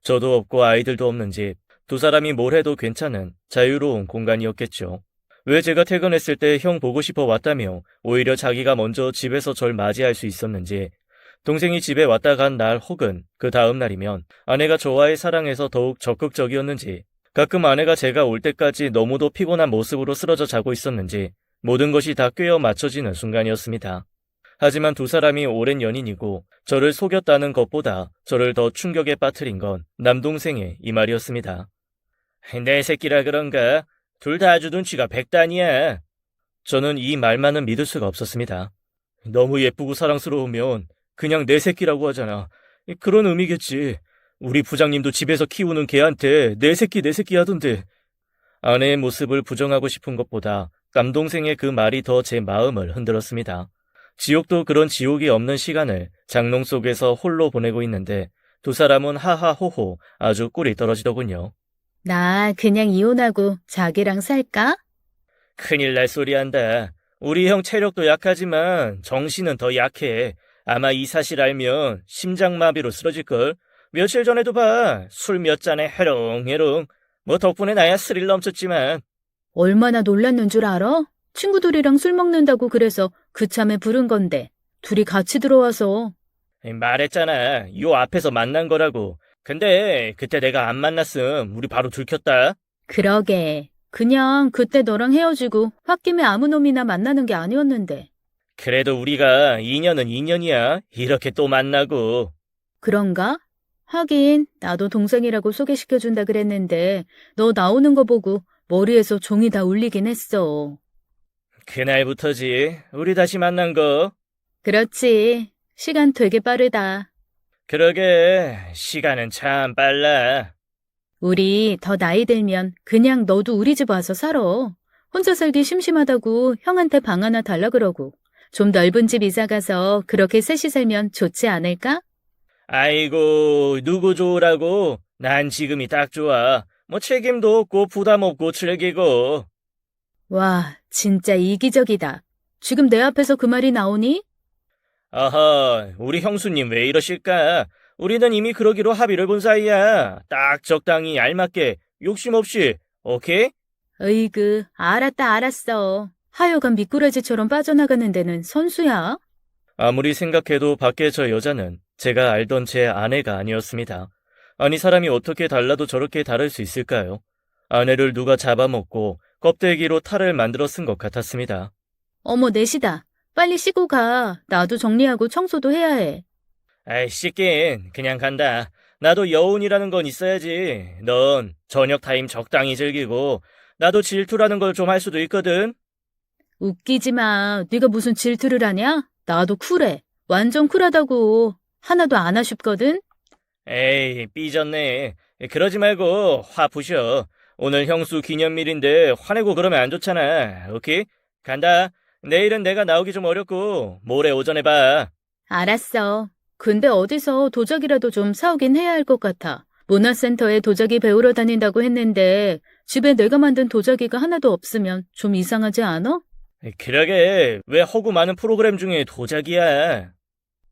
저도 없고 아이들도 없는 집, 두 사람이 뭘 해도 괜찮은 자유로운 공간이었겠죠. 왜 제가 퇴근했을 때 형 보고 싶어 왔다며 오히려 자기가 먼저 집에서 절 맞이할 수 있었는지, 동생이 집에 왔다 간 날 혹은 그 다음 날이면 아내가 저와의 사랑에서 더욱 적극적이었는지, 가끔 아내가 제가 올 때까지 너무도 피곤한 모습으로 쓰러져 자고 있었는지 모든 것이 다 꿰어 맞춰지는 순간이었습니다. 하지만 두 사람이 오랜 연인이고 저를 속였다는 것보다 저를 더 충격에 빠뜨린 건 남동생의 이 말이었습니다. 내 새끼라 그런가? 둘 다 아주 눈치가 백단이야. 저는 이 말만은 믿을 수가 없었습니다. 너무 예쁘고 사랑스러우면 그냥 내 새끼라고 하잖아. 그런 의미겠지. 우리 부장님도 집에서 키우는 개한테 내 새끼 하던데. 아내의 모습을 부정하고 싶은 것보다 남동생의 그 말이 더 제 마음을 흔들었습니다. 지옥도 그런 지옥이 없는 시간을 장롱 속에서 홀로 보내고 있는데 두 사람은 하하호호 아주 꿀이 떨어지더군요. 나 그냥 이혼하고 자기랑 살까? 큰일 날 소리 한다. 우리 형 체력도 약하지만 정신은 더 약해. 아마 이 사실 알면 심장마비로 쓰러질걸. 며칠 전에도 봐. 술 몇 잔에 해롱해롱. 뭐 덕분에 나야 스릴 넘쳤지만. 얼마나 놀랐는 줄 알아? 친구들이랑 술 먹는다고 그래서 그참에 부른 건데 둘이 같이 들어와서. 말했잖아. 요 앞에서 만난 거라고. 근데 그때 내가 안 만났음 우리 바로 들켰다. 그러게. 그냥 그때 너랑 헤어지고 홧김에 아무 놈이나 만나는 게 아니었는데. 그래도 우리가 인연은 인연이야. 이렇게 또 만나고. 그런가? 하긴 나도 동생이라고 소개시켜준다 그랬는데 너 나오는 거 보고 머리에서 종이 다 울리긴 했어. 그날부터지. 우리 다시 만난 거. 그렇지. 시간 되게 빠르다. 그러게. 시간은 참 빨라. 우리 더 나이 들면 그냥 너도 우리 집 와서 살아. 혼자 살기 심심하다고 형한테 방 하나 달라 그러고. 좀 넓은 집 이사 가서 그렇게 셋이 살면 좋지 않을까? 아이고, 누구 좋으라고? 난 지금이 딱 좋아. 뭐 책임도 없고 부담 없고 즐기고. 와, 진짜 이기적이다. 지금 내 앞에서 그 말이 나오니? 아하, 우리 형수님 왜 이러실까? 우리는 이미 그러기로 합의를 본 사이야. 딱 적당히 알맞게 욕심 없이. 오케이? 으이그, 알았다, 알았어. 하여간 미꾸라지처럼 빠져나가는 데는 선수야. 아무리 생각해도 밖에 저 여자는 제가 알던 제 아내가 아니었습니다. 아니 사람이 어떻게 달라도 저렇게 다를 수 있을까요? 아내를 누가 잡아먹고 껍데기로 탈을 만들어 쓴 것 같았습니다. 어머, 내시다. 빨리 씻고 가. 나도 정리하고 청소도 해야 해. 아이 씻긴 그냥 간다. 나도 여운이라는 건 있어야지. 넌 저녁 타임 적당히 즐기고 나도 질투라는 걸 좀 할 수도 있거든. 웃기지 마. 네가 무슨 질투를 하냐? 나도 쿨해. 완전 쿨하다고. 하나도 안 아쉽거든? 에이 삐졌네. 그러지 말고 화 푸셔. 오늘 형수 기념일인데 화내고 그러면 안 좋잖아. 오케이? 간다. 내일은 내가 나오기 좀 어렵고 모레 오전에 봐. 알았어. 근데 어디서 도자기라도 좀 사오긴 해야 할 것 같아. 문화센터에 도자기 배우러 다닌다고 했는데 집에 내가 만든 도자기가 하나도 없으면 좀 이상하지 않아? 그러게 왜 허구 많은 프로그램 중에 도자기야.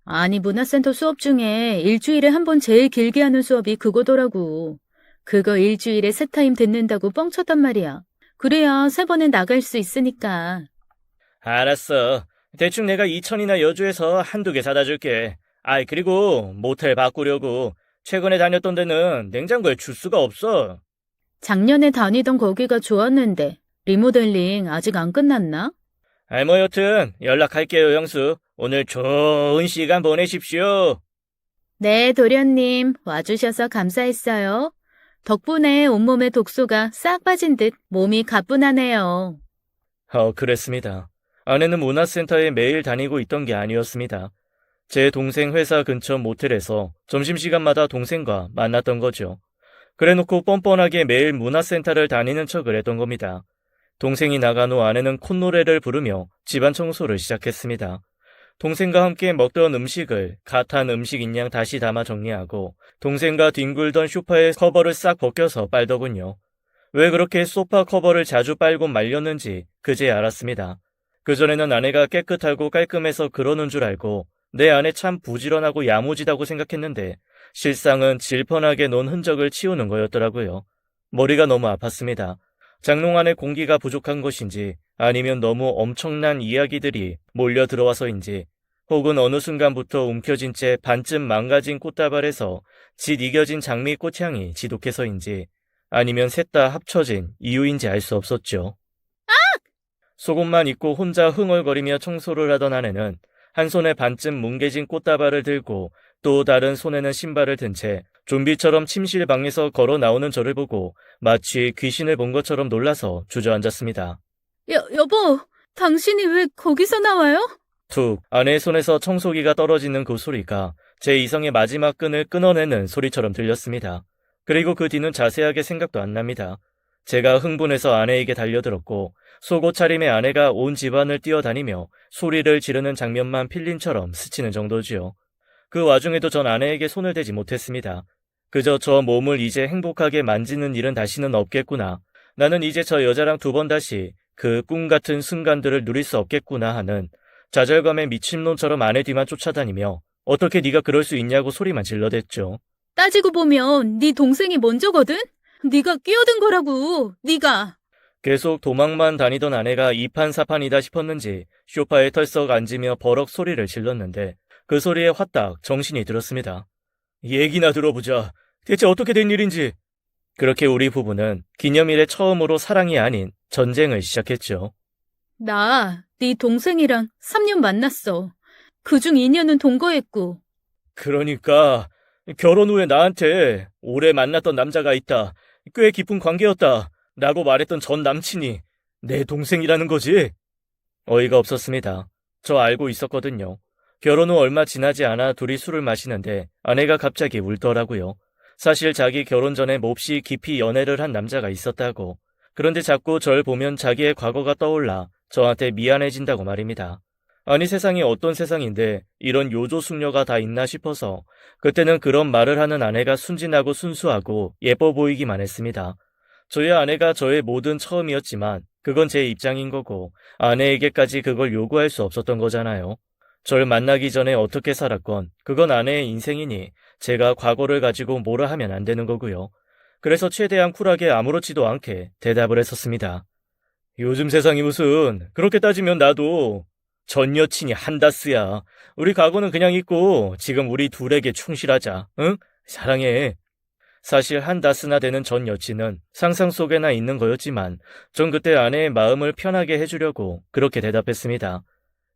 아니, 문화센터 수업 중에 일주일에 한 번 제일 길게 하는 수업이 그거더라고. 그거 일주일에 세 타임 듣는다고 뻥쳤단 말이야. 그래야 세 번은 나갈 수 있으니까. 알았어. 대충 내가 2천이나 여주에서 한두 개 사다 줄게. 아이 그리고 모텔 바꾸려고 최근에 다녔던 데는 냉장고에 주스가 없어. 작년에 다니던 거기가 좋았는데 리모델링 아직 안 끝났나? 아이 뭐 여튼 연락할게요 형수. 오늘 좋은 시간 보내십시오. 네, 도련님. 와주셔서 감사했어요. 덕분에 온몸에 독소가 싹 빠진 듯 몸이 가뿐하네요. 그랬습니다. 아내는 문화센터에 매일 다니고 있던 게 아니었습니다. 제 동생 회사 근처 모텔에서 점심시간마다 동생과 만났던 거죠. 그래놓고 뻔뻔하게 매일 문화센터를 다니는 척을 했던 겁니다. 동생이 나간 후 아내는 콧노래를 부르며 집안 청소를 시작했습니다. 동생과 함께 먹던 음식을 갓한 음식인 양 다시 담아 정리하고 동생과 뒹굴던 소파의 커버를 싹 벗겨서 빨더군요. 왜 그렇게 소파 커버를 자주 빨고 말렸는지 그제 알았습니다. 그전에는 아내가 깨끗하고 깔끔해서 그러는 줄 알고 내 아내 참 부지런하고 야무지다고 생각했는데 실상은 질펀하게 놓은 흔적을 치우는 거였더라고요. 머리가 너무 아팠습니다. 장롱 안에 공기가 부족한 것인지 아니면 너무 엄청난 이야기들이 몰려 들어와서인지 혹은 어느 순간부터 움켜진 채 반쯤 망가진 꽃다발에서 짙 이겨진 장미 꽃향이 지독해서인지 아니면 셋 다 합쳐진 이유인지 알 수 없었죠. 속옷만 입고 혼자 흥얼거리며 청소를 하던 아내는 한 손에 반쯤 뭉개진 꽃다발을 들고 또 다른 손에는 신발을 든 채 좀비처럼 침실 방에서 걸어 나오는 저를 보고 마치 귀신을 본 것처럼 놀라서 주저앉았습니다. 여보, 당신이 왜 거기서 나와요? 툭 아내의 손에서 청소기가 떨어지는 그 소리가 제 이성의 마지막 끈을 끊어내는 소리처럼 들렸습니다. 그리고 그 뒤는 자세하게 생각도 안 납니다. 제가 흥분해서 아내에게 달려들었고 속옷 차림의 아내가 온 집안을 뛰어다니며 소리를 지르는 장면만 필름처럼 스치는 정도지요. 그 와중에도 전 아내에게 손을 대지 못했습니다. 그저 저 몸을 이제 행복하게 만지는 일은 다시는 없겠구나. 나는 이제 저 여자랑 두 번 다시 그 꿈 같은 순간들을 누릴 수 없겠구나 하는 좌절감에 미친놈처럼 아내 뒤만 쫓아다니며 어떻게 네가 그럴 수 있냐고 소리만 질러댔죠. 따지고 보면 네 동생이 먼저거든? 네가 끼어든 거라고, 네가. 계속 도망만 다니던 아내가 이판사판이다 싶었는지 소파에 털썩 앉으며 버럭 소리를 질렀는데 그 소리에 화딱 정신이 들었습니다. 얘기나 들어보자. 대체 어떻게 된 일인지. 그렇게 우리 부부는 기념일에 처음으로 사랑이 아닌 전쟁을 시작했죠. 나 네 동생이랑 3년 만났어. 그중 2년은 동거했고. 그러니까 결혼 후에 나한테 오래 만났던 남자가 있다. 꽤 깊은 관계였다. 라고 말했던 전 남친이 내 동생이라는 거지? 어이가 없었습니다. 저 알고 있었거든요. 결혼 후 얼마 지나지 않아 둘이 술을 마시는데 아내가 갑자기 울더라고요. 사실 자기 결혼 전에 몹시 깊이 연애를 한 남자가 있었다고. 그런데 자꾸 절 보면 자기의 과거가 떠올라 저한테 미안해진다고 말입니다. 아니 세상이 어떤 세상인데 이런 요조숙녀가 다 있나 싶어서 그때는 그런 말을 하는 아내가 순진하고 순수하고 예뻐 보이기만 했습니다. 저희 아내가 저의 모든 처음이었지만 그건 제 입장인 거고 아내에게까지 그걸 요구할 수 없었던 거잖아요. 절 만나기 전에 어떻게 살았건 그건 아내의 인생이니 제가 과거를 가지고 뭐라 하면 안 되는 거고요. 그래서 최대한 쿨하게 아무렇지도 않게 대답을 했었습니다. 요즘 세상이 무슨 그렇게 따지면 나도 전 여친이 한다스야. 우리 과거는 그냥 잊고 지금 우리 둘에게 충실하자. 응? 사랑해. 사실 한다스나 되는 전 여친은 상상 속에나 있는 거였지만 전 그때 아내의 마음을 편하게 해주려고 그렇게 대답했습니다.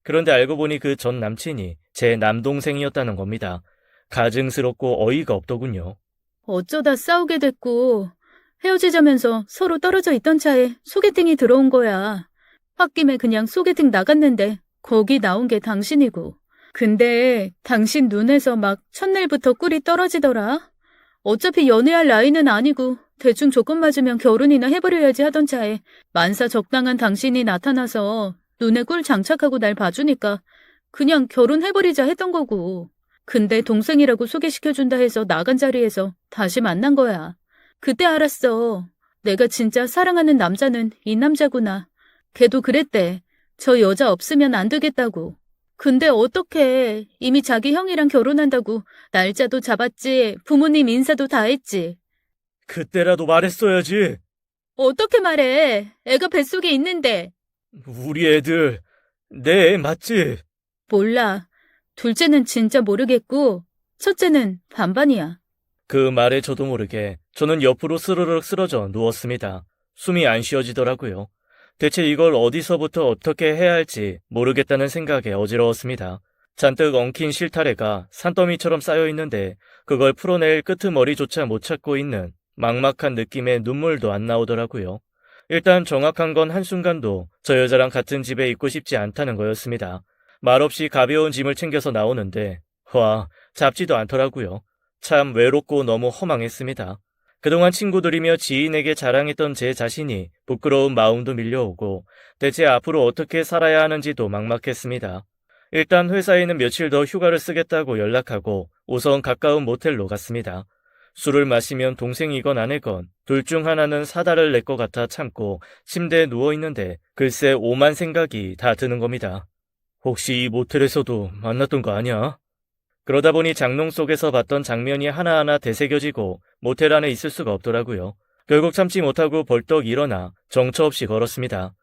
그런데 알고 보니 그 전 남친이 제 남동생이었다는 겁니다. 가증스럽고 어이가 없더군요. 어쩌다 싸우게 됐고 헤어지자면서 서로 떨어져 있던 차에 소개팅이 들어온 거야. 홧김에 그냥 소개팅 나갔는데 거기 나온 게 당신이고. 근데 당신 눈에서 막 첫날부터 꿀이 떨어지더라. 어차피 연애할 나이는 아니고 대충 조건 맞으면 결혼이나 해버려야지 하던 차에 만사 적당한 당신이 나타나서 눈에 꿀 장착하고 날 봐주니까 그냥 결혼해버리자 했던 거고. 근데 동생이라고 소개시켜준다 해서 나간 자리에서 다시 만난 거야. 그때 알았어. 내가 진짜 사랑하는 남자는 이 남자구나. 걔도 그랬대. 저 여자 없으면 안 되겠다고. 근데 어떡해. 이미 자기 형이랑 결혼한다고 날짜도 잡았지. 부모님 인사도 다 했지. 그때라도 말했어야지. 어떻게 말해. 애가 뱃속에 있는데. 우리 애들 내 애 맞지? 몰라. 둘째는 진짜 모르겠고 첫째는 반반이야. 그 말에 저도 모르게 저는 옆으로 스르륵 쓰러져 누웠습니다. 숨이 안 쉬어지더라고요. 대체 이걸 어디서부터 어떻게 해야 할지 모르겠다는 생각에 어지러웠습니다. 잔뜩 엉킨 실타래가 산더미처럼 쌓여 있는데 그걸 풀어낼 끄트머리조차 못 찾고 있는 막막한 느낌에 눈물도 안 나오더라고요. 일단 정확한 건 한순간도 저 여자랑 같은 집에 있고 싶지 않다는 거였습니다. 말없이 가벼운 짐을 챙겨서 나오는데 와, 잡지도 않더라고요. 참 외롭고 너무 허망했습니다. 그동안 친구들이며 지인에게 자랑했던 제 자신이 부끄러운 마음도 밀려오고 대체 앞으로 어떻게 살아야 하는지도 막막했습니다. 일단 회사에는 며칠 더 휴가를 쓰겠다고 연락하고 우선 가까운 모텔로 갔습니다. 술을 마시면 동생이건 아내건 둘 중 하나는 사달을 낼 것 같아 참고 침대에 누워있는데 글쎄 오만 생각이 다 드는 겁니다. 혹시 이 모텔에서도 만났던 거 아니야? 그러다 보니 장롱 속에서 봤던 장면이 하나하나 되새겨지고 모텔 안에 있을 수가 없더라고요. 결국 참지 못하고 벌떡 일어나 정처 없이 걸었습니다.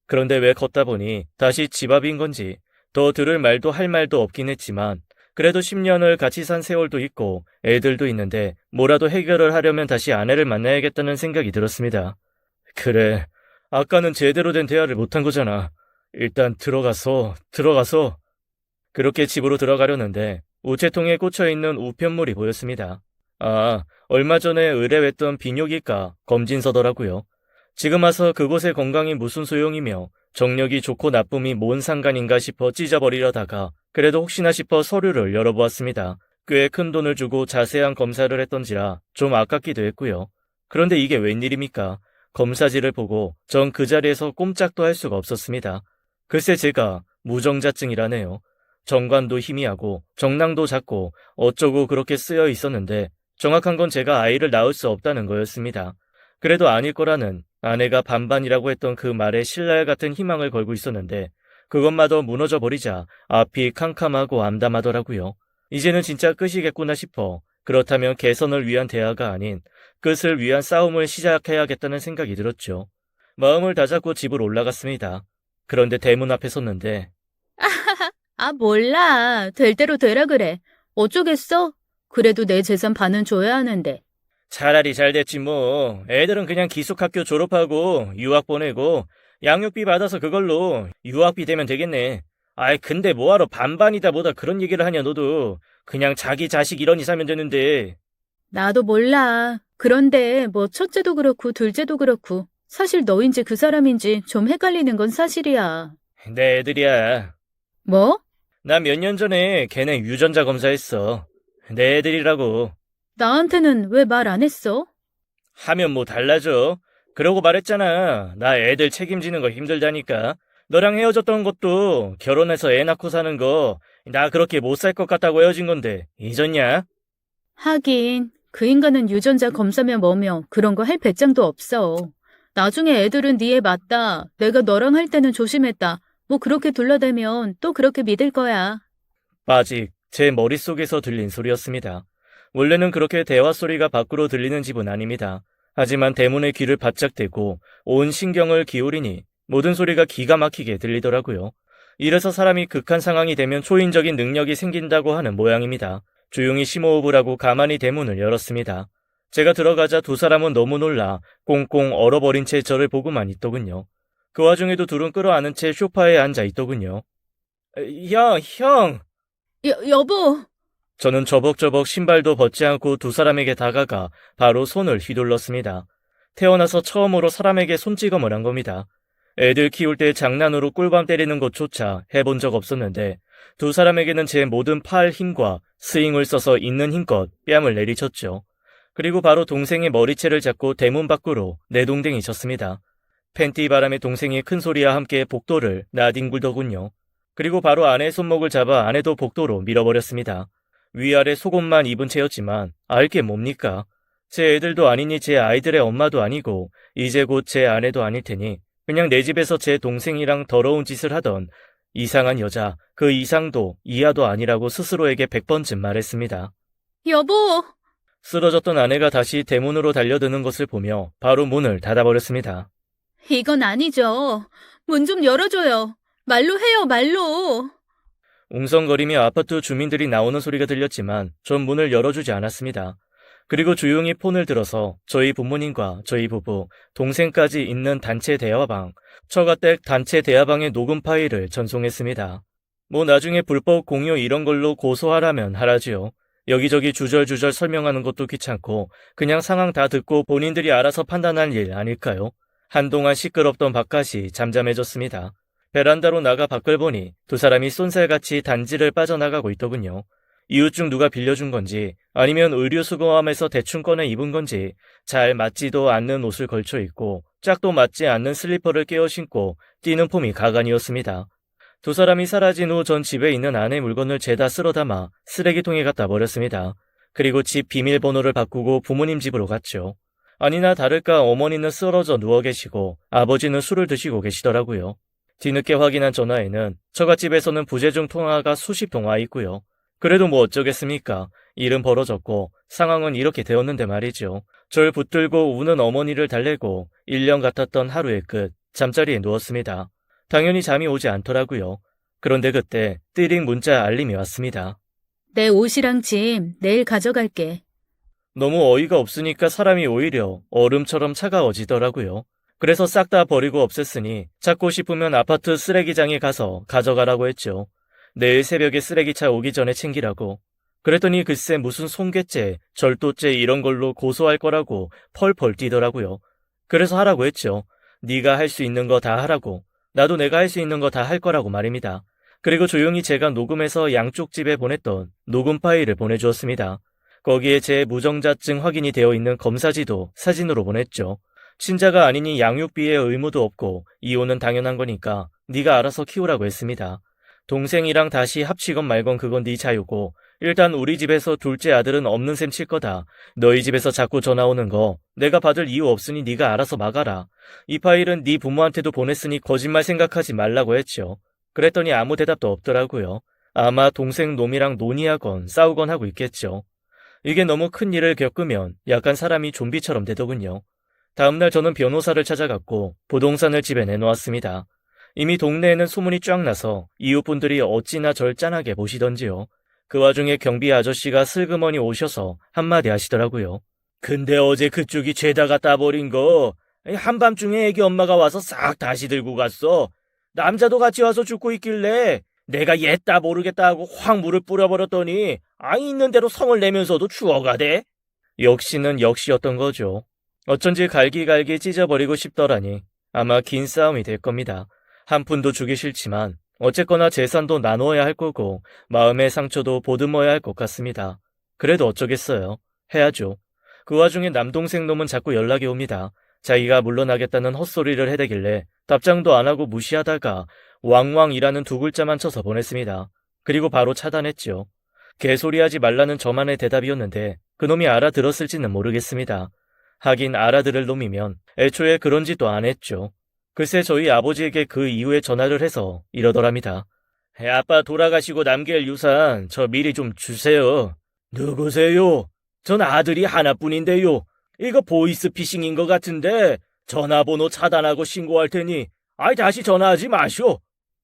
그런데 왜 걷다 보니 다시 집 앞인 건지 더 들을 말도 할 말도 없긴 했지만 그래도 10년을 같이 산 세월도 있고 애들도 있는데 뭐라도 해결을 하려면 다시 아내를 만나야겠다는 생각이 들었습니다. 그래, 아까는 제대로 된 대화를 못한 거잖아. 일단 들어가서 그렇게 집으로 들어가려는데 우체통에 꽂혀있는 우편물이 보였습니다. 아, 얼마 전에 의뢰했던 비뇨기과 검진서더라고요. 지금 와서 그곳의 건강이 무슨 소용이며 정력이 좋고 나쁨이 뭔 상관인가 싶어 찢어버리려다가 그래도 혹시나 싶어 서류를 열어보았습니다. 꽤 큰 돈을 주고 자세한 검사를 했던지라 좀 아깝기도 했고요. 그런데 이게 웬일입니까? 검사지를 보고 전 그 자리에서 꼼짝도 할 수가 없었습니다. 글쎄 제가 무정자증이라네요. 정관도 희미하고 정낭도 작고 어쩌고 그렇게 쓰여 있었는데 정확한 건 제가 아이를 낳을 수 없다는 거였습니다. 그래도 아닐 거라는 아내가 반반이라고 했던 그 말에 신랄 같은 희망을 걸고 있었는데 그것마저 무너져 버리자 앞이 캄캄하고 암담하더라고요. 이제는 진짜 끝이겠구나 싶어 그렇다면 개선을 위한 대화가 아닌 끝을 위한 싸움을 시작해야겠다는 생각이 들었죠. 마음을 다잡고 집을 올라갔습니다. 그런데 대문 앞에 섰는데 아, 몰라. 될 대로 되라 그래. 어쩌겠어? 그래도 내 재산 반은 줘야 하는데. 차라리 잘 됐지 뭐. 애들은 그냥 기숙학교 졸업하고 유학 보내고 양육비 받아서 그걸로 유학비 되면 되겠네. 아이 근데 뭐하러 반반이다 뭐다 그런 얘기를 하냐 너도. 그냥 자기 자식 이런이 사면 되는데. 나도 몰라. 그런데 뭐 첫째도 그렇고 둘째도 그렇고 사실 너인지 그 사람인지 좀 헷갈리는 건 사실이야. 내 애들이야. 뭐? 나 몇 년 전에 걔네 유전자 검사했어. 내 애들이라고. 나한테는 왜 말 안 했어? 하면 뭐 달라져. 그러고 말했잖아. 나 애들 책임지는 거 힘들다니까. 너랑 헤어졌던 것도 결혼해서 애 낳고 사는 거 나 그렇게 못 살 것 같다고 헤어진 건데 잊었냐? 하긴 그 인간은 유전자 검사며 뭐며 그런 거 할 배짱도 없어. 나중에 애들은 네 애 맞다. 내가 너랑 할 때는 조심했다. 뭐 그렇게 둘러대면 또 그렇게 믿을 거야. 아직 제 머릿속에서 들린 소리였습니다. 원래는 그렇게 대화 소리가 밖으로 들리는 집은 아닙니다. 하지만 대문에 귀를 바짝 대고 온 신경을 기울이니 모든 소리가 기가 막히게 들리더라고요. 이래서 사람이 극한 상황이 되면 초인적인 능력이 생긴다고 하는 모양입니다. 조용히 심호흡을 하고 가만히 대문을 열었습니다. 제가 들어가자 두 사람은 너무 놀라 꽁꽁 얼어버린 채 저를 보고만 있더군요. 그 와중에도 둘은 끌어안은 채 소파에 앉아 있더군요. 형! 여보! 저는 저벅저벅 신발도 벗지 않고 두 사람에게 다가가 바로 손을 휘둘렀습니다. 태어나서 처음으로 사람에게 손찌검을 한 겁니다. 애들 키울 때 장난으로 꿀밤 때리는 것조차 해본 적 없었는데 두 사람에게는 제 모든 팔 힘과 스윙을 써서 있는 힘껏 뺨을 내리쳤죠. 그리고 바로 동생의 머리채를 잡고 대문 밖으로 내동댕이 쳤습니다. 팬티 바람에 동생이 큰 소리와 함께 복도를 나뒹굴더군요. 그리고 바로 아내의 손목을 잡아 아내도 복도로 밀어버렸습니다. 위아래 속옷만 입은 채였지만 알 게 뭡니까? 제 애들도 아니니 제 아이들의 엄마도 아니고 이제 곧 제 아내도 아닐 테니 그냥 내 집에서 제 동생이랑 더러운 짓을 하던 이상한 여자, 그 이상도 이하도 아니라고 스스로에게 100번쯤 말했습니다. 여보! 쓰러졌던 아내가 다시 대문으로 달려드는 것을 보며 바로 문을 닫아버렸습니다. 이건 아니죠. 문 좀 열어줘요. 말로 해요, 말로. 웅성거리며 아파트 주민들이 나오는 소리가 들렸지만 전 문을 열어주지 않았습니다. 그리고 조용히 폰을 들어서 저희 부모님과 저희 부부, 동생까지 있는 단체 대화방, 처가댁 단체 대화방의 녹음 파일을 전송했습니다. 뭐 나중에 불법 공유 이런 걸로 고소하라면 하라지요. 여기저기 주절주절 설명하는 것도 귀찮고 그냥 상황 다 듣고 본인들이 알아서 판단할 일 아닐까요? 한동안 시끄럽던 바깥이 잠잠해졌습니다. 베란다로 나가 밖을 보니 두 사람이 쏜살같이 단지를 빠져나가고 있더군요. 이웃 중 누가 빌려준 건지 아니면 의류수거함에서 대충 꺼내 입은 건지 잘 맞지도 않는 옷을 걸쳐 입고 짝도 맞지 않는 슬리퍼를 끼워 신고 뛰는 폼이 가관이었습니다. 두 사람이 사라진 후 전 집에 있는 아내 물건을 죄다 쓸어 담아 쓰레기통에 갖다 버렸습니다. 그리고 집 비밀번호를 바꾸고 부모님 집으로 갔죠. 아니나 다를까 어머니는 쓰러져 누워 계시고 아버지는 술을 드시고 계시더라고요. 뒤늦게 확인한 전화에는 처갓집에서는 부재중 통화가 수십 통화 있고요. 그래도 뭐 어쩌겠습니까? 일은 벌어졌고 상황은 이렇게 되었는데 말이죠. 절 붙들고 우는 어머니를 달래고 1년 같았던 하루의 끝, 잠자리에 누웠습니다. 당연히 잠이 오지 않더라고요. 그런데 그때 띠링 문자 알림이 왔습니다. 내 옷이랑 짐 내일 가져갈게. 너무 어이가 없으니까 사람이 오히려 얼음처럼 차가워지더라고요. 그래서 싹 다 버리고 없앴으니 찾고 싶으면 아파트 쓰레기장에 가서 가져가라고 했죠. 내일 새벽에 쓰레기차 오기 전에 챙기라고. 그랬더니 글쎄 무슨 손괴죄, 절도죄 이런 걸로 고소할 거라고 펄펄 뛰더라고요. 그래서 하라고 했죠. 네가 할 수 있는 거 다 하라고. 나도 내가 할 수 있는 거 다 할 거라고 말입니다. 그리고 조용히 제가 녹음해서 양쪽 집에 보냈던 녹음 파일을 보내주었습니다. 거기에 제 무정자증 확인이 되어 있는 검사지도 사진으로 보냈죠. 친자가 아니니 양육비에 의무도 없고 이혼은 당연한 거니까 네가 알아서 키우라고 했습니다. 동생이랑 다시 합치건 말건 그건 네 자유고 일단 우리 집에서 둘째 아들은 없는 셈 칠 거다. 너희 집에서 자꾸 전화 오는 거 내가 받을 이유 없으니 네가 알아서 막아라. 이 파일은 네 부모한테도 보냈으니 거짓말 생각하지 말라고 했죠. 그랬더니 아무 대답도 없더라고요. 아마 동생 놈이랑 논의하건 싸우건 하고 있겠죠. 이게 너무 큰 일을 겪으면 약간 사람이 좀비처럼 되더군요. 다음날 저는 변호사를 찾아갔고 부동산을 집에 내놓았습니다. 이미 동네에는 소문이 쫙 나서 이웃분들이 어찌나 절 짠하게 보시던지요. 그 와중에 경비 아저씨가 슬그머니 오셔서 한마디 하시더라고요. 근데 어제 그쪽이 죄다가 따버린 거 한밤중에 애기 엄마가 와서 싹 다시 들고 갔어. 남자도 같이 와서 죽고 있길래 내가 얘따 모르겠다 하고 확 물을 뿌려버렸더니 있는 대로 성을 내면서도 죽어가대. 역시는 역시였던 거죠. 어쩐지 갈기갈기 찢어버리고 싶더라니 아마 긴 싸움이 될 겁니다. 한 푼도 주기 싫지만 어쨌거나 재산도 나눠야 할 거고 마음의 상처도 보듬어야 할 것 같습니다. 그래도 어쩌겠어요. 해야죠. 그 와중에 남동생 놈은 자꾸 연락이 옵니다. 자기가 물러나겠다는 헛소리를 해대길래 답장도 안 하고 무시하다가 왕왕이라는 두 글자만 쳐서 보냈습니다. 그리고 바로 차단했죠. 개소리하지 말라는 저만의 대답이었는데 그놈이 알아들었을지는 모르겠습니다. 하긴 알아들을 놈이면 애초에 그런 짓도 안 했죠. 글쎄 저희 아버지에게 그 이후에 전화를 해서 이러더랍니다. 아빠 돌아가시고 남길 유산 저 미리 좀 주세요. 누구세요? 전 아들이 하나뿐인데요. 이거 보이스피싱인 것 같은데 전화번호 차단하고 신고할 테니 다시 전화하지 마시오.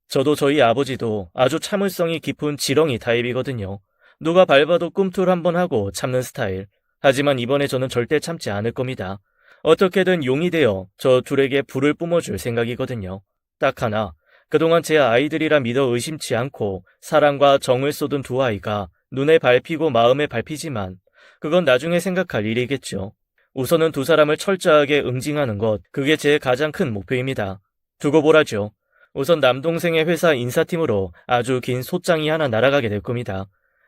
저도 저희 아버지도 아주 참을성이 깊은 지렁이 타입이거든요. 누가 밟아도 꿈틀 한번 하고 참는 스타일. 하지만 이번에 저는 절대 참지 않을 겁니다. 어떻게든 용이 되어 저 둘에게 불을 뿜어줄 생각이거든요. 딱 하나, 그동안 제 아이들이라 믿어 의심치 않고 사랑과 정을 쏟은 두 아이가 눈에 밟히고 마음에 밟히지만 그건 나중에 생각할 일이겠죠. 우선은 두 사람을 철저하게 응징하는 것, 그게 제 가장 큰 목표입니다. 두고 보라죠. 우선 남동생의 회사 인사팀으로 아주 긴 소장이 하나 날아가게 될 겁니다.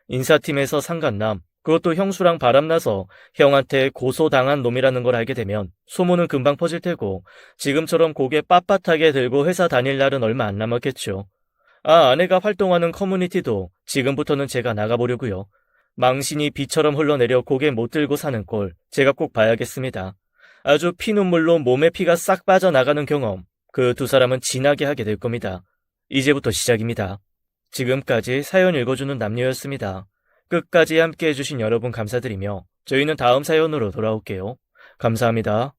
인사팀에서 상간남, 그것도 형수랑 바람나서 형한테 고소당한 놈이라는 걸 알게 되면 소문은 금방 퍼질 테고 지금처럼 고개 빳빳하게 들고 회사 다닐 날은 얼마 안 남았겠죠. 아내가 활동하는 커뮤니티도 지금부터는 제가 나가보려고요. 망신이 비처럼 흘러내려 고개 못 들고 사는 꼴 제가 꼭 봐야겠습니다. 아주 피눈물로 몸에 피가 싹 빠져나가는 경험, 그 두 사람은 진하게 하게 될 겁니다. 이제부터 시작입니다. 지금까지 사연 읽어주는 남녀였습니다. 끝까지 함께 해주신 여러분 감사드리며 저희는 다음 사연으로 돌아올게요. 감사합니다.